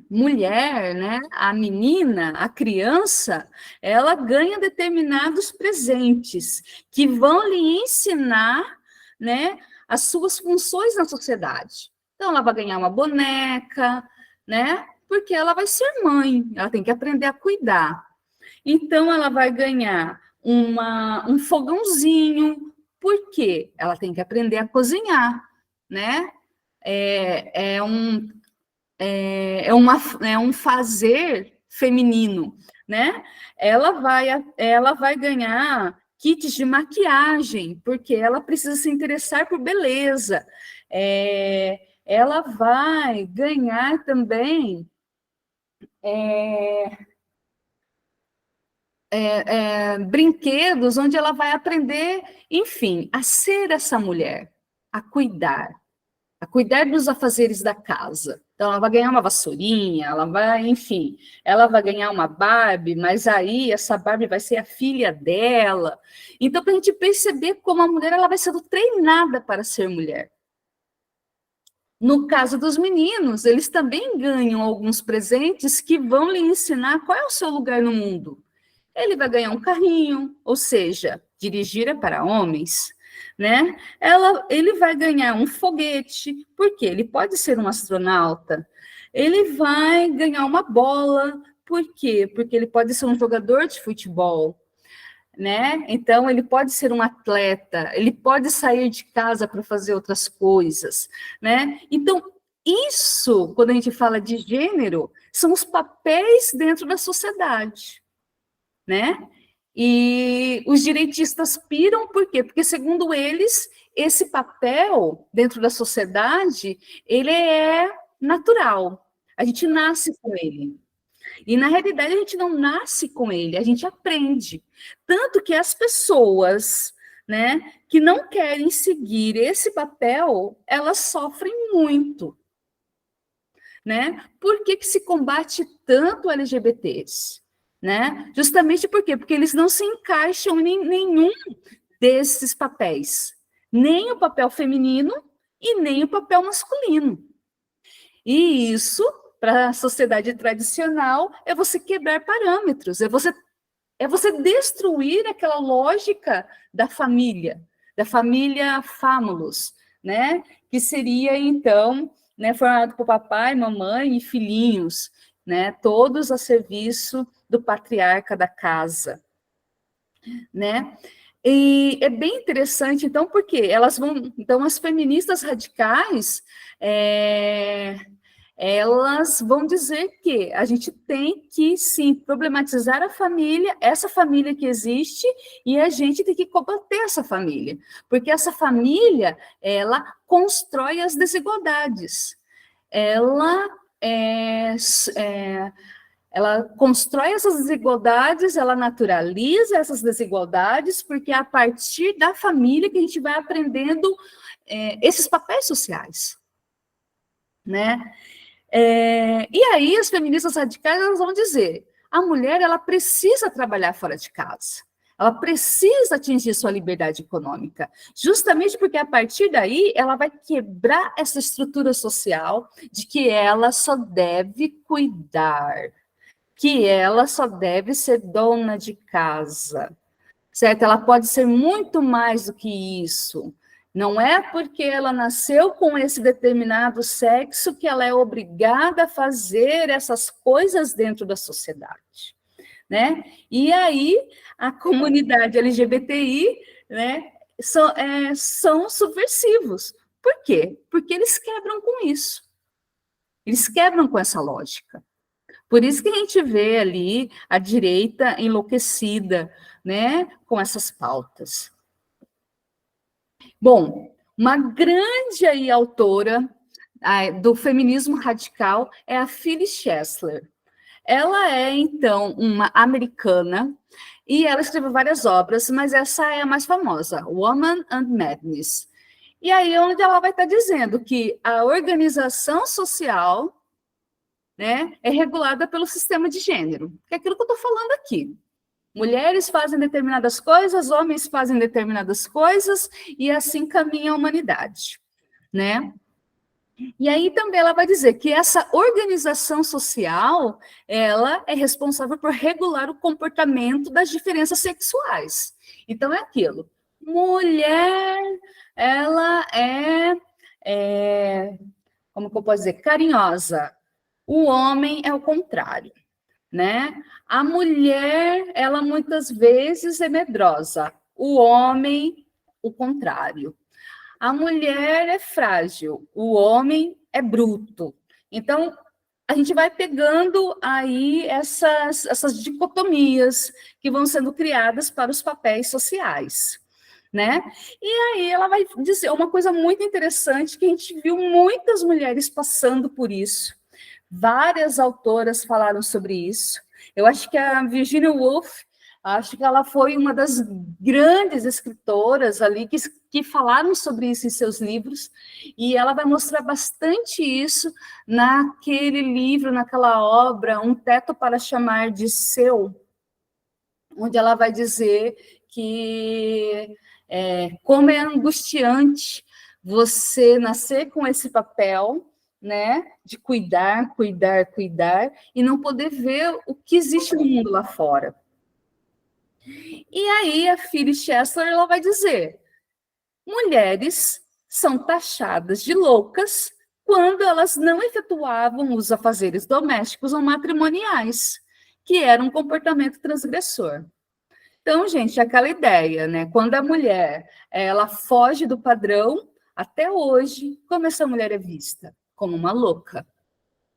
mulher, né, a menina, a criança, ela ganha determinados presentes que vão lhe ensinar, né, as suas funções na sociedade. Então, ela vai ganhar uma boneca, né, porque ela vai ser mãe, ela tem que aprender a cuidar. Então, ela vai ganhar um fogãozinho, porque ela tem que aprender a cozinhar, né? É um fazer feminino, né? Ela vai ganhar kits de maquiagem, porque ela precisa se interessar por beleza. Ela vai ganhar também brinquedos onde ela vai aprender, enfim, a ser essa mulher, a cuidar dos afazeres da casa. Então, ela vai ganhar uma vassourinha, ela vai ganhar uma Barbie, mas aí essa Barbie vai ser a filha dela. Então, para a gente perceber como a mulher ela vai sendo treinada para ser mulher. No caso dos meninos, eles também ganham alguns presentes que vão lhe ensinar qual é o seu lugar no mundo. Ele vai ganhar um carrinho, ou seja, dirigir é para homens, né? Ele vai ganhar um foguete, porque ele pode ser um astronauta. Ele vai ganhar uma bola, por quê? Porque ele pode ser um jogador de futebol, né? Então, ele pode ser um atleta, ele pode sair de casa para fazer outras coisas, né? Então, isso, quando a gente fala de gênero, são os papéis dentro da sociedade, né? E os direitistas piram por quê? Porque, segundo eles, esse papel dentro da sociedade, ele é natural. A gente nasce com ele. E, na realidade, a gente não nasce com ele, a gente aprende. Tanto que as pessoas, né, que não querem seguir esse papel, elas sofrem muito. Né? Por que se combate tanto LGBTs? Né? Justamente por quê? Porque eles não se encaixam em nenhum desses papéis, nem o papel feminino e nem o papel masculino. E isso, para a sociedade tradicional, é você quebrar parâmetros, é você destruir aquela lógica da família famulus, né? Que seria, então, né, formado por papai, mamãe e filhinhos, né? Todos a serviço do patriarca da casa, né? E é bem interessante, então, porque então, as feministas radicais, elas vão dizer que a gente tem que, sim, problematizar a família, essa família que existe, e a gente tem que combater essa família, porque essa família, ela constrói as desigualdades, ela ela constrói essas desigualdades, ela naturaliza essas desigualdades, porque é a partir da família que a gente vai aprendendo esses papéis sociais, né? E aí as feministas radicais elas vão dizer, a mulher ela precisa trabalhar fora de casa, ela precisa atingir sua liberdade econômica, justamente porque a partir daí ela vai quebrar essa estrutura social de que ela só deve cuidar, que ela só deve ser dona de casa, certo? Ela pode ser muito mais do que isso. Não é porque ela nasceu com esse determinado sexo que ela é obrigada a fazer essas coisas dentro da sociedade, né? E aí, a comunidade LGBTI, né, são subversivos. Por quê? Porque eles quebram com isso. Eles quebram com essa lógica. Por isso que a gente vê ali a direita enlouquecida, né, com essas pautas. Bom, uma grande aí autora do feminismo radical é a Phyllis Chesler. Ela é, então, uma americana e ela escreveu várias obras, mas essa é a mais famosa, Woman and Madness. E aí onde ela vai estar dizendo que a organização social, né, é regulada pelo sistema de gênero, que é aquilo que eu estou falando aqui. Mulheres fazem determinadas coisas, homens fazem determinadas coisas, e assim caminha a humanidade, né? E aí também ela vai dizer que essa organização social, ela é responsável por regular o comportamento das diferenças sexuais. Então é aquilo, mulher, ela como que eu posso dizer, carinhosa. O homem é o contrário, né? A mulher, ela muitas vezes é medrosa. O homem, o contrário. A mulher é frágil. O homem é bruto. Então, a gente vai pegando aí essas dicotomias que vão sendo criadas para os papéis sociais, né? E aí ela vai dizer uma coisa muito interessante que a gente viu muitas mulheres passando por isso. Várias autoras falaram sobre isso. Eu acho que a Virginia Woolf, acho que ela foi uma das grandes escritoras ali que falaram sobre isso em seus livros, e ela vai mostrar bastante isso naquele livro, naquela obra, Um Teto para Chamar de Seu, onde ela vai dizer que como é angustiante você nascer com esse papel, né, de cuidar, e não poder ver o que existe no mundo lá fora. E aí a Phyllis Chesler ela vai dizer, mulheres são taxadas de loucas quando elas não efetuavam os afazeres domésticos ou matrimoniais, que era um comportamento transgressor. Então, gente, aquela ideia, né, quando a mulher ela foge do padrão, até hoje, como essa mulher é vista? Como uma louca,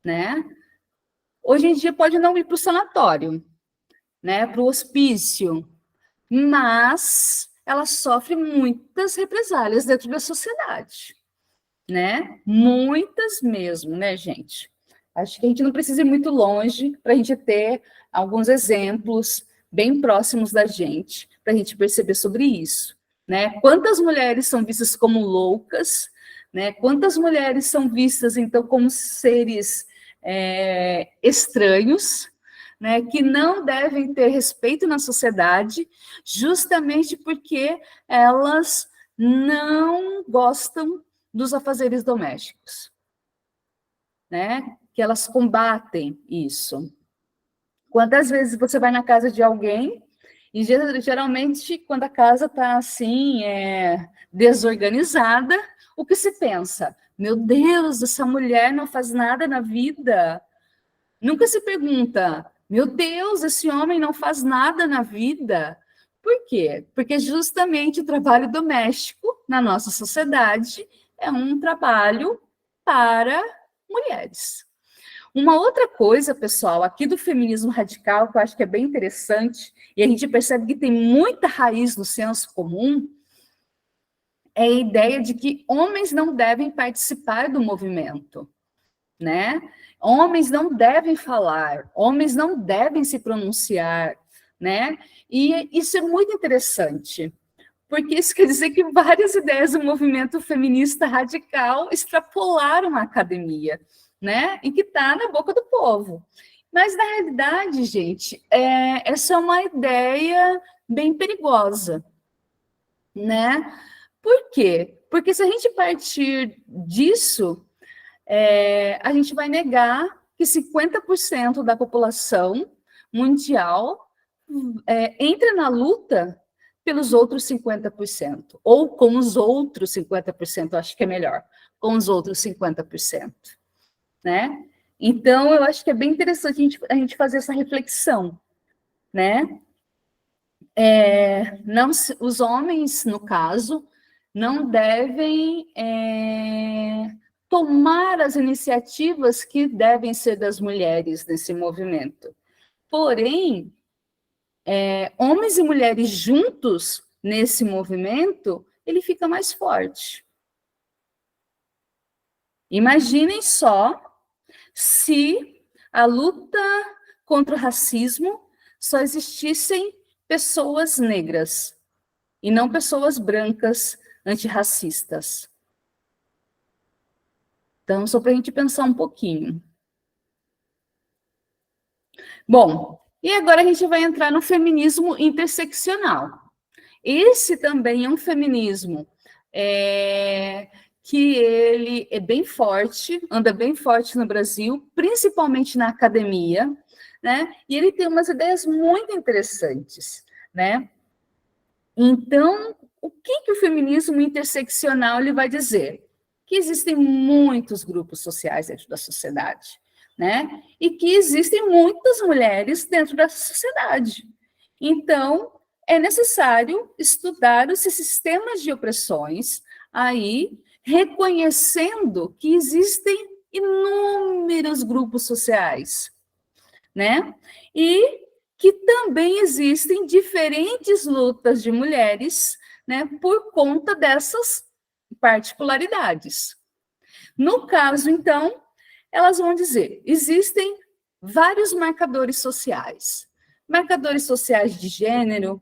né? Hoje em dia pode não ir para o sanatório, né, para o hospício, mas ela sofre muitas represálias dentro da sociedade, né? Muitas mesmo, né, gente? Acho que a gente não precisa ir muito longe para a gente ter alguns exemplos bem próximos da gente, para a gente perceber sobre isso, né? Quantas mulheres são vistas como loucas, né? Quantas mulheres são vistas, então, como seres estranhos, né? Que não devem ter respeito na sociedade, justamente porque elas não gostam dos afazeres domésticos, né? Que elas combatem isso. Quantas vezes você vai na casa de alguém e geralmente quando a casa está assim, desorganizada, o que se pensa? Meu Deus, essa mulher não faz nada na vida. Nunca se pergunta, meu Deus, esse homem não faz nada na vida. Por quê? Porque justamente o trabalho doméstico na nossa sociedade é um trabalho para mulheres. Uma outra coisa, pessoal, aqui do feminismo radical, que eu acho que é bem interessante, e a gente percebe que tem muita raiz no senso comum, é a ideia de que homens não devem participar do movimento, né? Homens não devem falar, homens não devem se pronunciar, né? E isso é muito interessante, porque isso quer dizer que várias ideias do movimento feminista radical extrapolaram a academia, né? E que está na boca do povo. Mas, na realidade, gente, essa é uma ideia bem perigosa, né? Por quê? Porque se a gente partir disso, a gente vai negar que 50% da população mundial entra na luta pelos outros 50%, ou com os outros 50%, acho que é melhor, com os outros 50%, né? Então, eu acho que é bem interessante a gente fazer essa reflexão, né? Não, os homens, no caso, não devem tomar as iniciativas que devem ser das mulheres nesse movimento. Porém, homens e mulheres juntos nesse movimento, ele fica mais forte. Imaginem só se a luta contra o racismo só existissem pessoas negras e não pessoas brancas antirracistas. Então, só para a gente pensar um pouquinho. Bom, e agora a gente vai entrar no feminismo interseccional. Esse também é um feminismo que ele é bem forte, anda bem forte no Brasil, principalmente na academia, né? E ele tem umas ideias muito interessantes, né? Então, o que o feminismo interseccional ele vai dizer? Que existem muitos grupos sociais dentro da sociedade, né? E que existem muitas mulheres dentro da sociedade. Então, é necessário estudar os sistemas de opressões aí, reconhecendo que existem inúmeros grupos sociais, né? E que também existem diferentes lutas de mulheres, né, por conta dessas particularidades. No caso, então, elas vão dizer, existem vários marcadores sociais de gênero,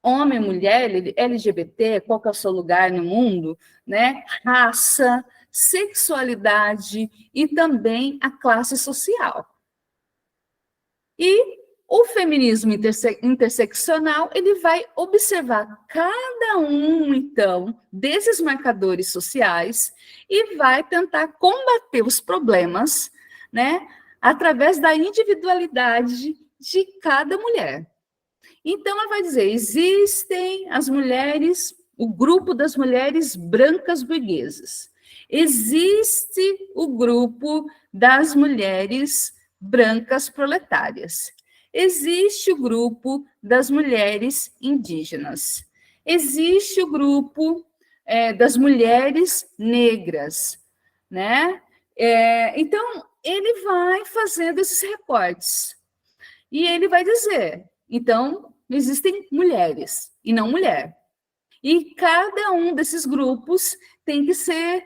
homem, mulher, LGBT, qual que é o seu lugar no mundo, né? Raça, sexualidade e também a classe social. E o feminismo interseccional, ele vai observar cada um, então, desses marcadores sociais e vai tentar combater os problemas, né, através da individualidade de cada mulher. Então, ela vai dizer, existem as mulheres, o grupo das mulheres brancas burguesas. Existe o grupo das mulheres brancas proletárias. Existe o grupo das mulheres indígenas. Existe o grupo das mulheres negras, né? Então, ele vai fazendo esses recortes. E ele vai dizer, então, existem mulheres e não mulher. E cada um desses grupos tem que ser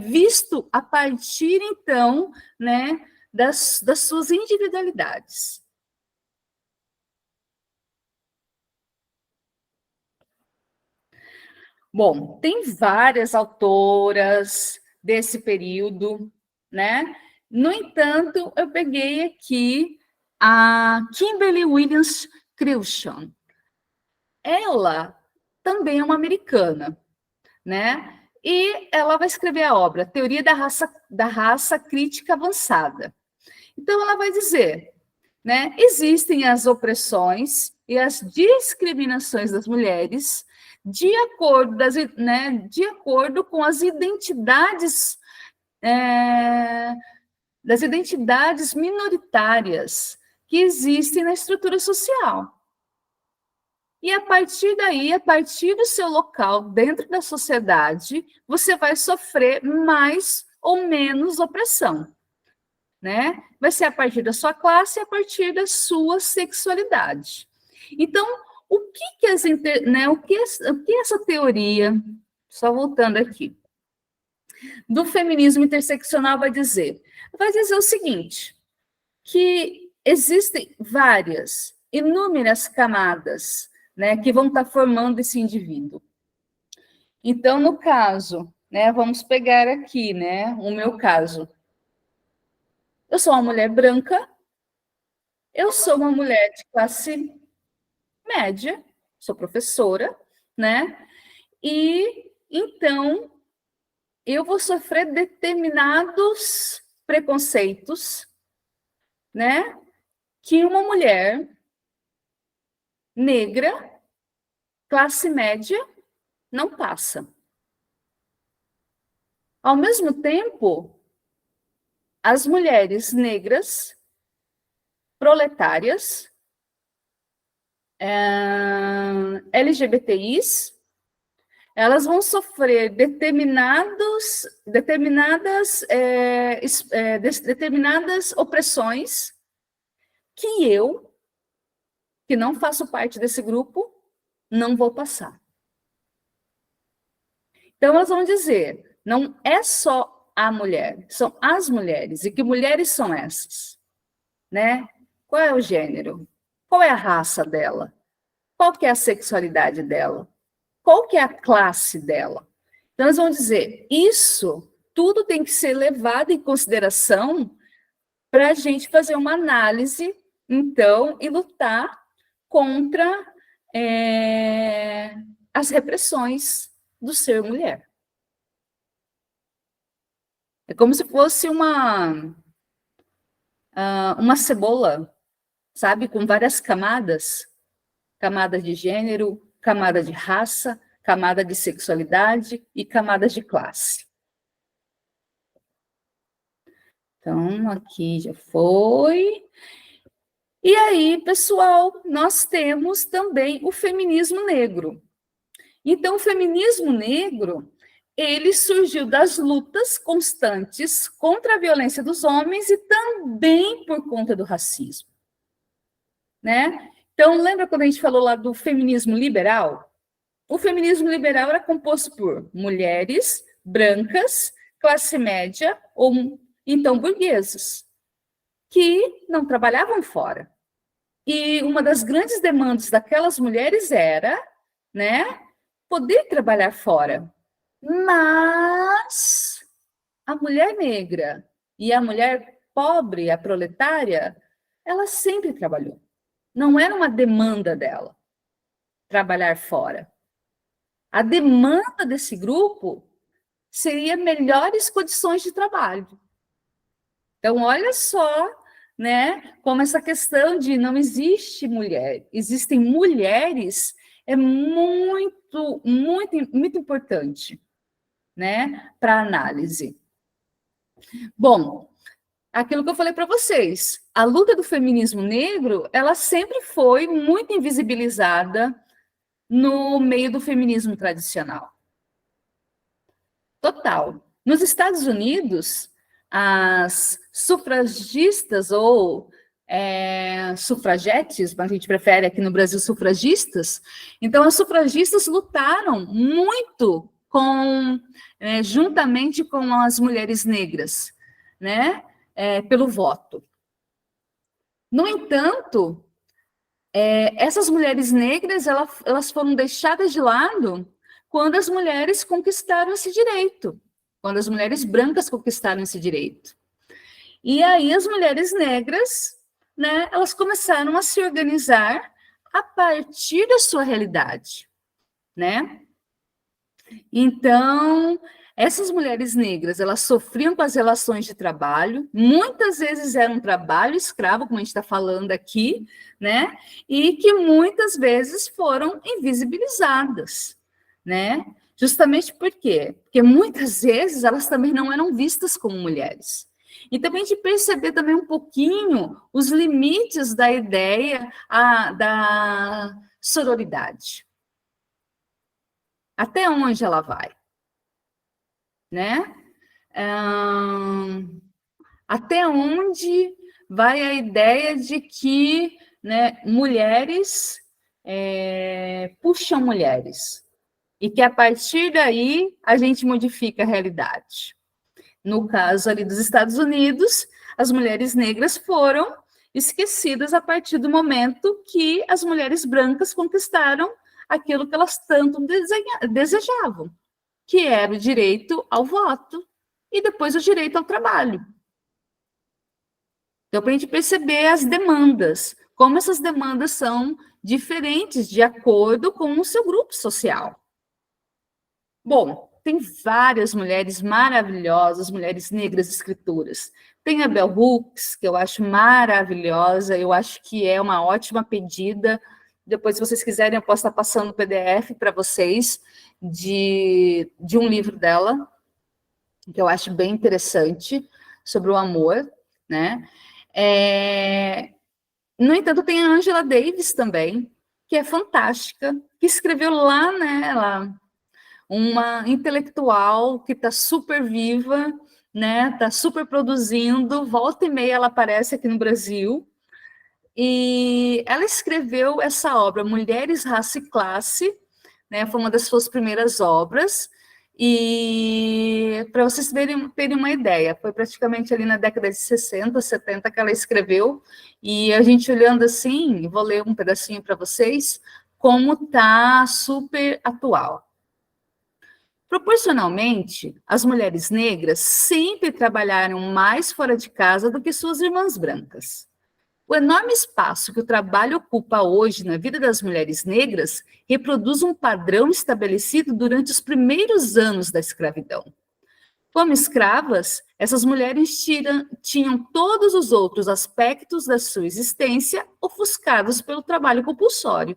visto a partir, então, né, das suas individualidades. Bom, tem várias autoras desse período, né? No entanto, eu peguei aqui a Kimberly Williams Crenshaw. Ela também é uma americana, né? E ela vai escrever a obra Teoria da Raça Crítica Avançada. Então, ela vai dizer, né? Existem as opressões e as discriminações das mulheres de acordo com as identidades das identidades minoritárias que existem na estrutura social. E a partir daí, a partir do seu local dentro da sociedade, você vai sofrer mais ou menos opressão, né? Vai ser a partir da sua classe e a partir da sua sexualidade. Então, o que essa teoria, só voltando aqui, do feminismo interseccional vai dizer o seguinte, que existem inúmeras camadas, né, que vão estar formando esse indivíduo. Então, no caso, né, vamos pegar aqui, né, o meu caso. Eu sou uma mulher branca, eu sou uma mulher de classe média, sou professora, né, e então eu vou sofrer determinados preconceitos, né, que uma mulher negra, classe média, não passa. Ao mesmo tempo, as mulheres negras, proletárias, LGBTIs, elas vão sofrer determinadas opressões que eu, que não faço parte desse grupo, não vou passar. Então, elas vão dizer, não é só a mulher, são as mulheres. E que mulheres são essas? Né? Qual é o gênero? Qual é a raça dela? Qual que é a sexualidade dela? Qual que é a classe dela? Então, elas vão dizer, isso tudo tem que ser levado em consideração para a gente fazer uma análise, então, e lutar contra as repressões do ser mulher. É como se fosse uma cebola, sabe, com várias camadas. Camada de gênero, camada de raça, camada de sexualidade e camadas de classe. Então, aqui já foi. E aí, pessoal, nós temos também o feminismo negro. Então, o feminismo negro, ele surgiu das lutas constantes contra a violência dos homens e também por conta do racismo, né? Então, lembra quando a gente falou lá do feminismo liberal? O feminismo liberal era composto por mulheres brancas, classe média ou então burguesas, que não trabalhavam fora. E uma das grandes demandas daquelas mulheres era, né, poder trabalhar fora. Mas a mulher negra e a mulher pobre, a proletária, ela sempre trabalhou. Não era uma demanda dela trabalhar fora. A demanda desse grupo seria melhores condições de trabalho. Então, olha só, né, como essa questão de não existe mulher, existem mulheres, é muito, muito, muito importante, né, para análise. Bom, aquilo que eu falei para vocês, a luta do feminismo negro, ela sempre foi muito invisibilizada no meio do feminismo tradicional. Total. Nos Estados Unidos, as sufragistas ou sufragetes, mas a gente prefere aqui no Brasil sufragistas, então as sufragistas lutaram muito juntamente com as mulheres negras, né, pelo voto. No entanto, essas mulheres negras, elas foram deixadas de lado quando as mulheres conquistaram esse direito, quando as mulheres brancas conquistaram esse direito. E aí as mulheres negras, né, elas começaram a se organizar a partir da sua realidade, né? Então, essas mulheres negras, elas sofriam com as relações de trabalho, muitas vezes era um trabalho escravo, como a gente está falando aqui, né? E que muitas vezes foram invisibilizadas, né? Justamente por quê? Porque muitas vezes elas também não eram vistas como mulheres. Então, a gente perceber também um pouquinho os limites da ideia da sororidade. Até onde ela vai? Né? Até onde vai a ideia de que, né, mulheres puxam mulheres e que a partir daí a gente modifica a realidade. No caso ali dos Estados Unidos, as mulheres negras foram esquecidas a partir do momento que as mulheres brancas conquistaram aquilo que elas tanto desejavam, que era o direito ao voto e depois o direito ao trabalho. Então, para a gente perceber as demandas, como essas demandas são diferentes de acordo com o seu grupo social. Bom, tem várias mulheres maravilhosas, mulheres negras escritoras. Tem a Bell Hooks, que eu acho maravilhosa, eu acho que é uma ótima pedida. Depois, se vocês quiserem, eu posso estar passando o PDF para vocês de um livro dela, que eu acho bem interessante, sobre o amor, né? No entanto, tem a Angela Davis também, que é fantástica, que escreveu lá, né, uma intelectual que está super viva, né, está super produzindo, volta e meia ela aparece aqui no Brasil, e ela escreveu essa obra, Mulheres, Raça e Classe, né, foi uma das suas primeiras obras, e para vocês terem uma ideia, foi praticamente ali na década de 60, 70 que ela escreveu, e a gente olhando assim, vou ler um pedacinho para vocês, como está super atual. Proporcionalmente, as mulheres negras sempre trabalharam mais fora de casa do que suas irmãs brancas. O enorme espaço que o trabalho ocupa hoje na vida das mulheres negras reproduz um padrão estabelecido durante os primeiros anos da escravidão. Como escravas, essas mulheres tinham todos os outros aspectos da sua existência ofuscados pelo trabalho compulsório.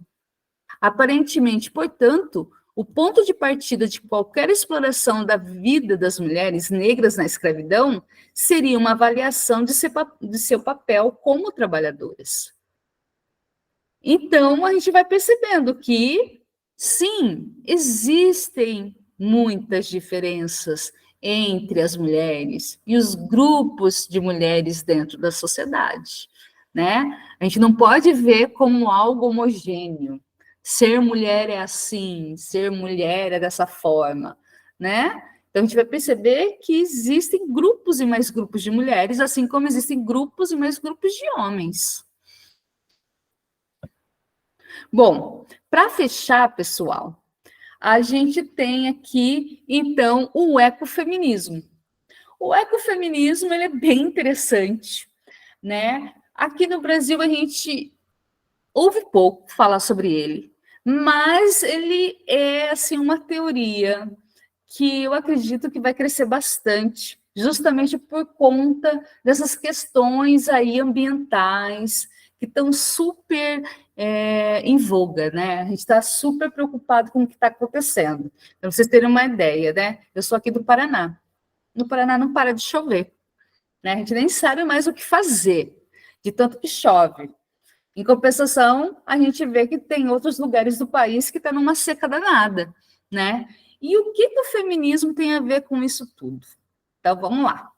Aparentemente, portanto, o ponto de partida de qualquer exploração da vida das mulheres negras na escravidão seria uma avaliação de seu papel como trabalhadoras. Então, a gente vai percebendo que, sim, existem muitas diferenças entre as mulheres e os grupos de mulheres dentro da sociedade, né? A gente não pode ver como algo homogêneo. Ser mulher é assim, ser mulher é dessa forma, né? Então, a gente vai perceber que existem grupos e mais grupos de mulheres, assim como existem grupos e mais grupos de homens. Bom, para fechar, pessoal, a gente tem aqui, então, o ecofeminismo. O ecofeminismo, ele é bem interessante, né? Aqui no Brasil, a gente ouve pouco falar sobre ele, mas ele é, assim, uma teoria que eu acredito que vai crescer bastante, justamente por conta dessas questões aí ambientais, que estão super em voga, né? A gente está super preocupado com o que está acontecendo. Para vocês terem uma ideia, né? Eu sou aqui do Paraná. No Paraná não para de chover, né? A gente nem sabe mais o que fazer, de tanto que chove. Em compensação, a gente vê que tem outros lugares do país que estão numa seca danada, né? E o que o feminismo tem a ver com isso tudo? Então, vamos lá.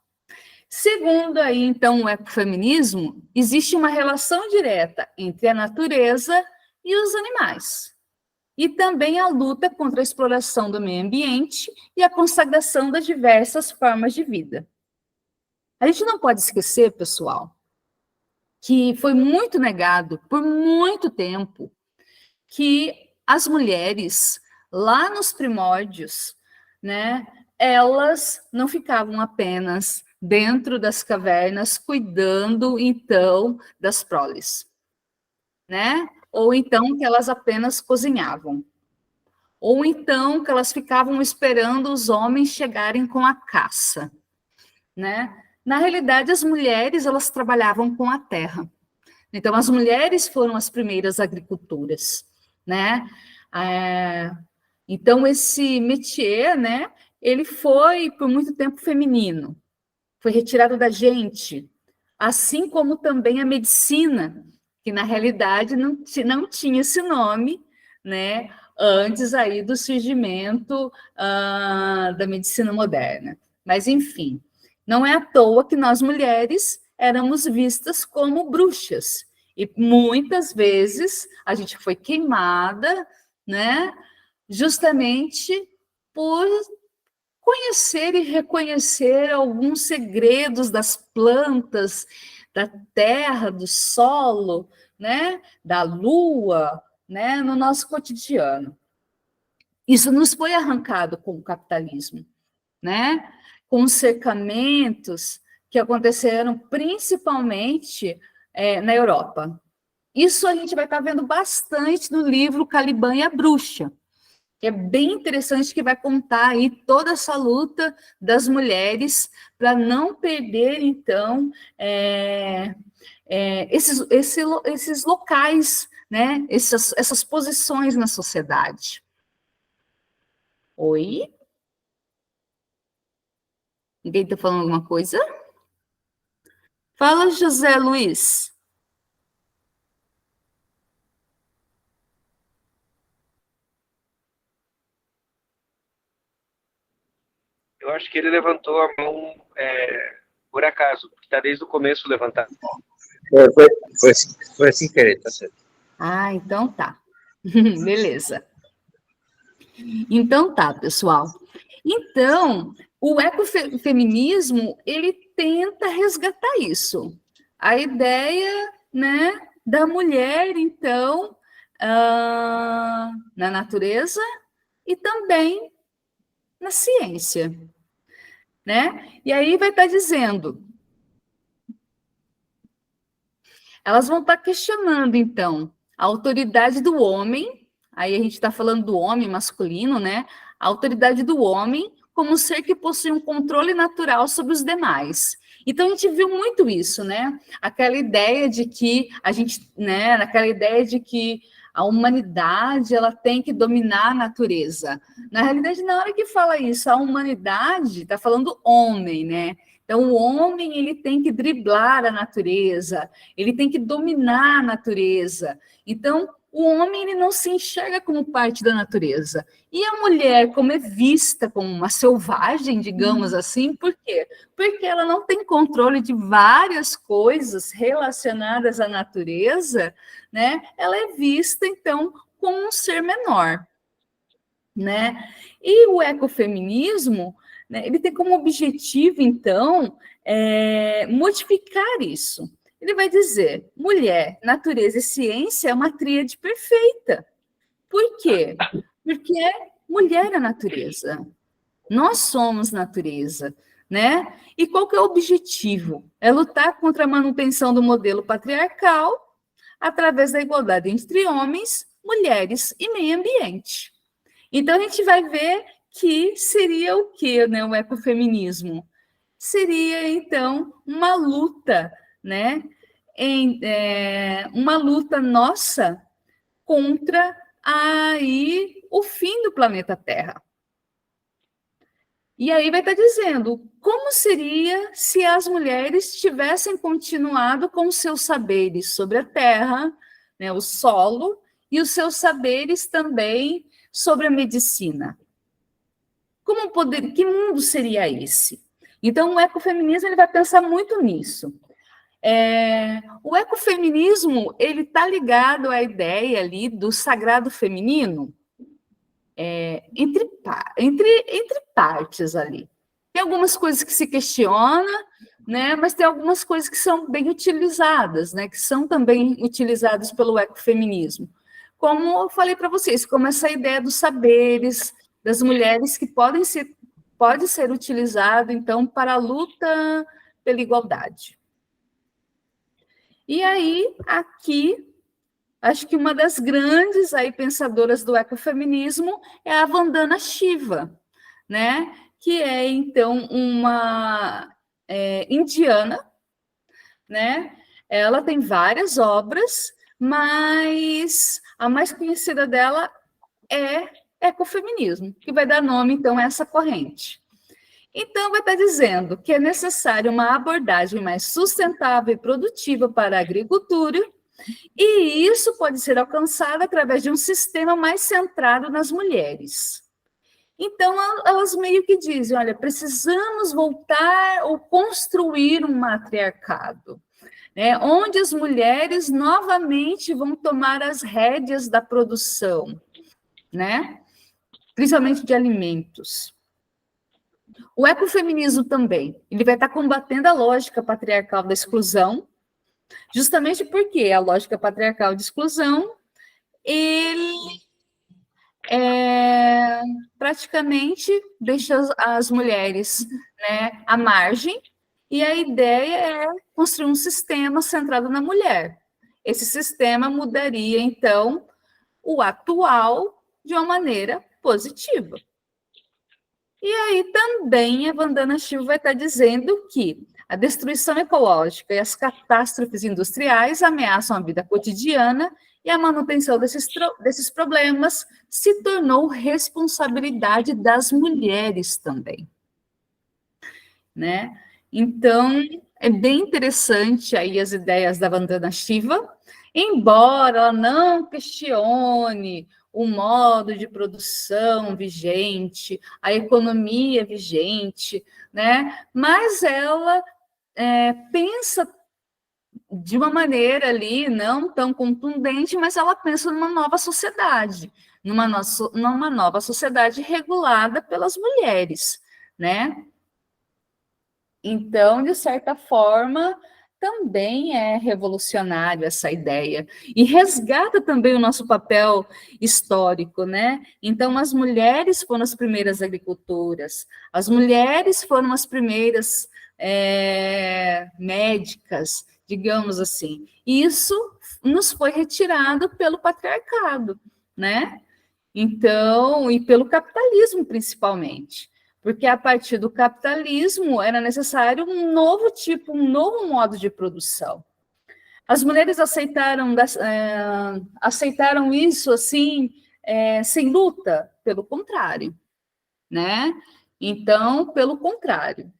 Segundo aí, então, o ecofeminismo, existe uma relação direta entre a natureza e os animais. E também a luta contra a exploração do meio ambiente e a consagração das diversas formas de vida. A gente não pode esquecer, pessoal, que foi muito negado por muito tempo que as mulheres, lá nos primórdios, né, elas não ficavam apenas dentro das cavernas cuidando, então, das proles, né? Ou então que elas apenas cozinhavam. Ou então que elas ficavam esperando os homens chegarem com a caça, né? Na realidade, as mulheres, elas trabalhavam com a terra. Então, as mulheres foram as primeiras agricultoras, né? Então, esse métier, né, ele foi, por muito tempo, feminino. Foi retirado da gente, assim como também a medicina, que, na realidade, não tinha esse nome, né, antes aí do surgimento da medicina moderna. Mas, enfim, não é à toa que nós, mulheres, éramos vistas como bruxas. E muitas vezes a gente foi queimada, né? Justamente por conhecer e reconhecer alguns segredos das plantas, da terra, do solo, né, da lua, né, no nosso cotidiano. Isso nos foi arrancado com o capitalismo, né, com os cercamentos que aconteceram principalmente na Europa. Isso a gente vai estar vendo bastante no livro Caliban e a Bruxa, que é bem interessante, que vai contar aí toda essa luta das mulheres para não perder, então, esses locais, né? Essas posições na sociedade. Oi? Ninguém está falando alguma coisa? Fala, José Luiz. Eu acho que ele levantou a mão por acaso, porque está desde o começo levantado. Foi sem querer, tá certo. Ah, então tá. Beleza. Então tá, pessoal. Então, o ecofeminismo, ele tenta resgatar isso. A ideia, né, da mulher, então, na natureza e também na ciência, né? E aí vai estar dizendo, elas vão estar questionando, então, a autoridade do homem, aí a gente está falando do homem masculino, né? A autoridade do homem como ser que possui um controle natural sobre os demais. Então, a gente viu muito isso, né? Aquela ideia de que aquela ideia de que a humanidade, ela tem que dominar a natureza. Na realidade, na hora que fala isso, a humanidade está falando homem, né? Então, o homem, ele tem que driblar a natureza, ele tem que dominar a natureza. Então, o homem, ele não se enxerga como parte da natureza. E a mulher, como é vista como uma selvagem, digamos assim, por quê? Porque ela não tem controle de várias coisas relacionadas à natureza, né? Ela é vista, então, como um ser menor, né? E o ecofeminismo, né, ele tem como objetivo, então, modificar isso. Ele vai dizer, mulher, natureza e ciência é uma tríade perfeita. Por quê? Porque mulher é natureza. Nós somos natureza, né? E qual que é o objetivo? É lutar contra a manutenção do modelo patriarcal através da igualdade entre homens, mulheres e meio ambiente. Então, a gente vai ver que seria o quê, né, o ecofeminismo? Seria, então, uma luta, né? Uma luta nossa contra aí o fim do planeta Terra. E aí vai estar dizendo, como seria se as mulheres tivessem continuado com os seus saberes sobre a Terra, né, o solo, e os seus saberes também sobre a medicina? Que mundo seria esse? Então, o ecofeminismo, ele vai pensar muito nisso. O ecofeminismo, ele está ligado à ideia ali do sagrado feminino, entre partes ali. Tem algumas coisas que se questiona, né, mas tem algumas coisas que são bem utilizadas, né, que são também utilizadas pelo ecofeminismo. Como eu falei para vocês, como essa ideia dos saberes das mulheres que pode ser utilizado, então, para a luta pela igualdade. E aí, aqui, acho que uma das grandes aí pensadoras do ecofeminismo é a Vandana Shiva, né? Que é, então, uma indiana, né? Ela tem várias obras, mas a mais conhecida dela é ecofeminismo, que vai dar nome, então, a essa corrente. Então, vai estar dizendo que é necessário uma abordagem mais sustentável e produtiva para a agricultura, e isso pode ser alcançado através de um sistema mais centrado nas mulheres. Então, elas meio que dizem, olha, precisamos voltar ou construir um matriarcado, né, onde as mulheres novamente vão tomar as rédeas da produção, né, principalmente de alimentos. O ecofeminismo também, ele vai estar combatendo a lógica patriarcal da exclusão, justamente porque a lógica patriarcal de exclusão, ele praticamente deixa as mulheres, né, à margem, e a ideia é construir um sistema centrado na mulher. Esse sistema mudaria, então, o atual de uma maneira positiva. E aí também a Vandana Shiva vai estar dizendo que a destruição ecológica e as catástrofes industriais ameaçam a vida cotidiana e a manutenção desses problemas se tornou responsabilidade das mulheres também, né? Então, é bem interessante aí as ideias da Vandana Shiva, embora ela não questione o modo de produção vigente, a economia vigente, né? Mas ela pensa de uma maneira ali não tão contundente, mas ela pensa numa nova sociedade, numa nova sociedade regulada pelas mulheres, né? Então, de certa forma, também é revolucionário essa ideia. E resgata também o nosso papel histórico, né? Então, as mulheres foram as primeiras agricultoras, as mulheres foram as primeiras médicas, digamos assim. Isso nos foi retirado pelo patriarcado, né? Então, e pelo capitalismo, principalmente. Porque a partir do capitalismo era necessário um novo tipo, um novo modo de produção. As mulheres aceitaram isso assim, sem luta? Pelo contrário, né? Então, pelo contrário.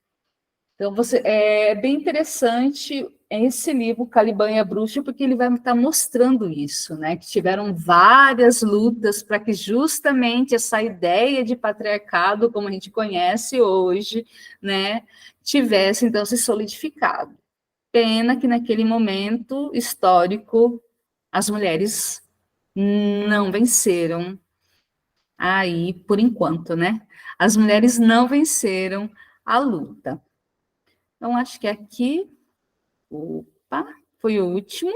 Então, é bem interessante esse livro, Caliban e a Bruxa, porque ele vai estar mostrando isso, né? Que tiveram várias lutas para que justamente essa ideia de patriarcado, como a gente conhece hoje, né, tivesse, então, se solidificado. Pena que naquele momento histórico as mulheres não venceram aí, por enquanto, né? As mulheres não venceram a luta. Então, acho que aqui, opa, foi o último.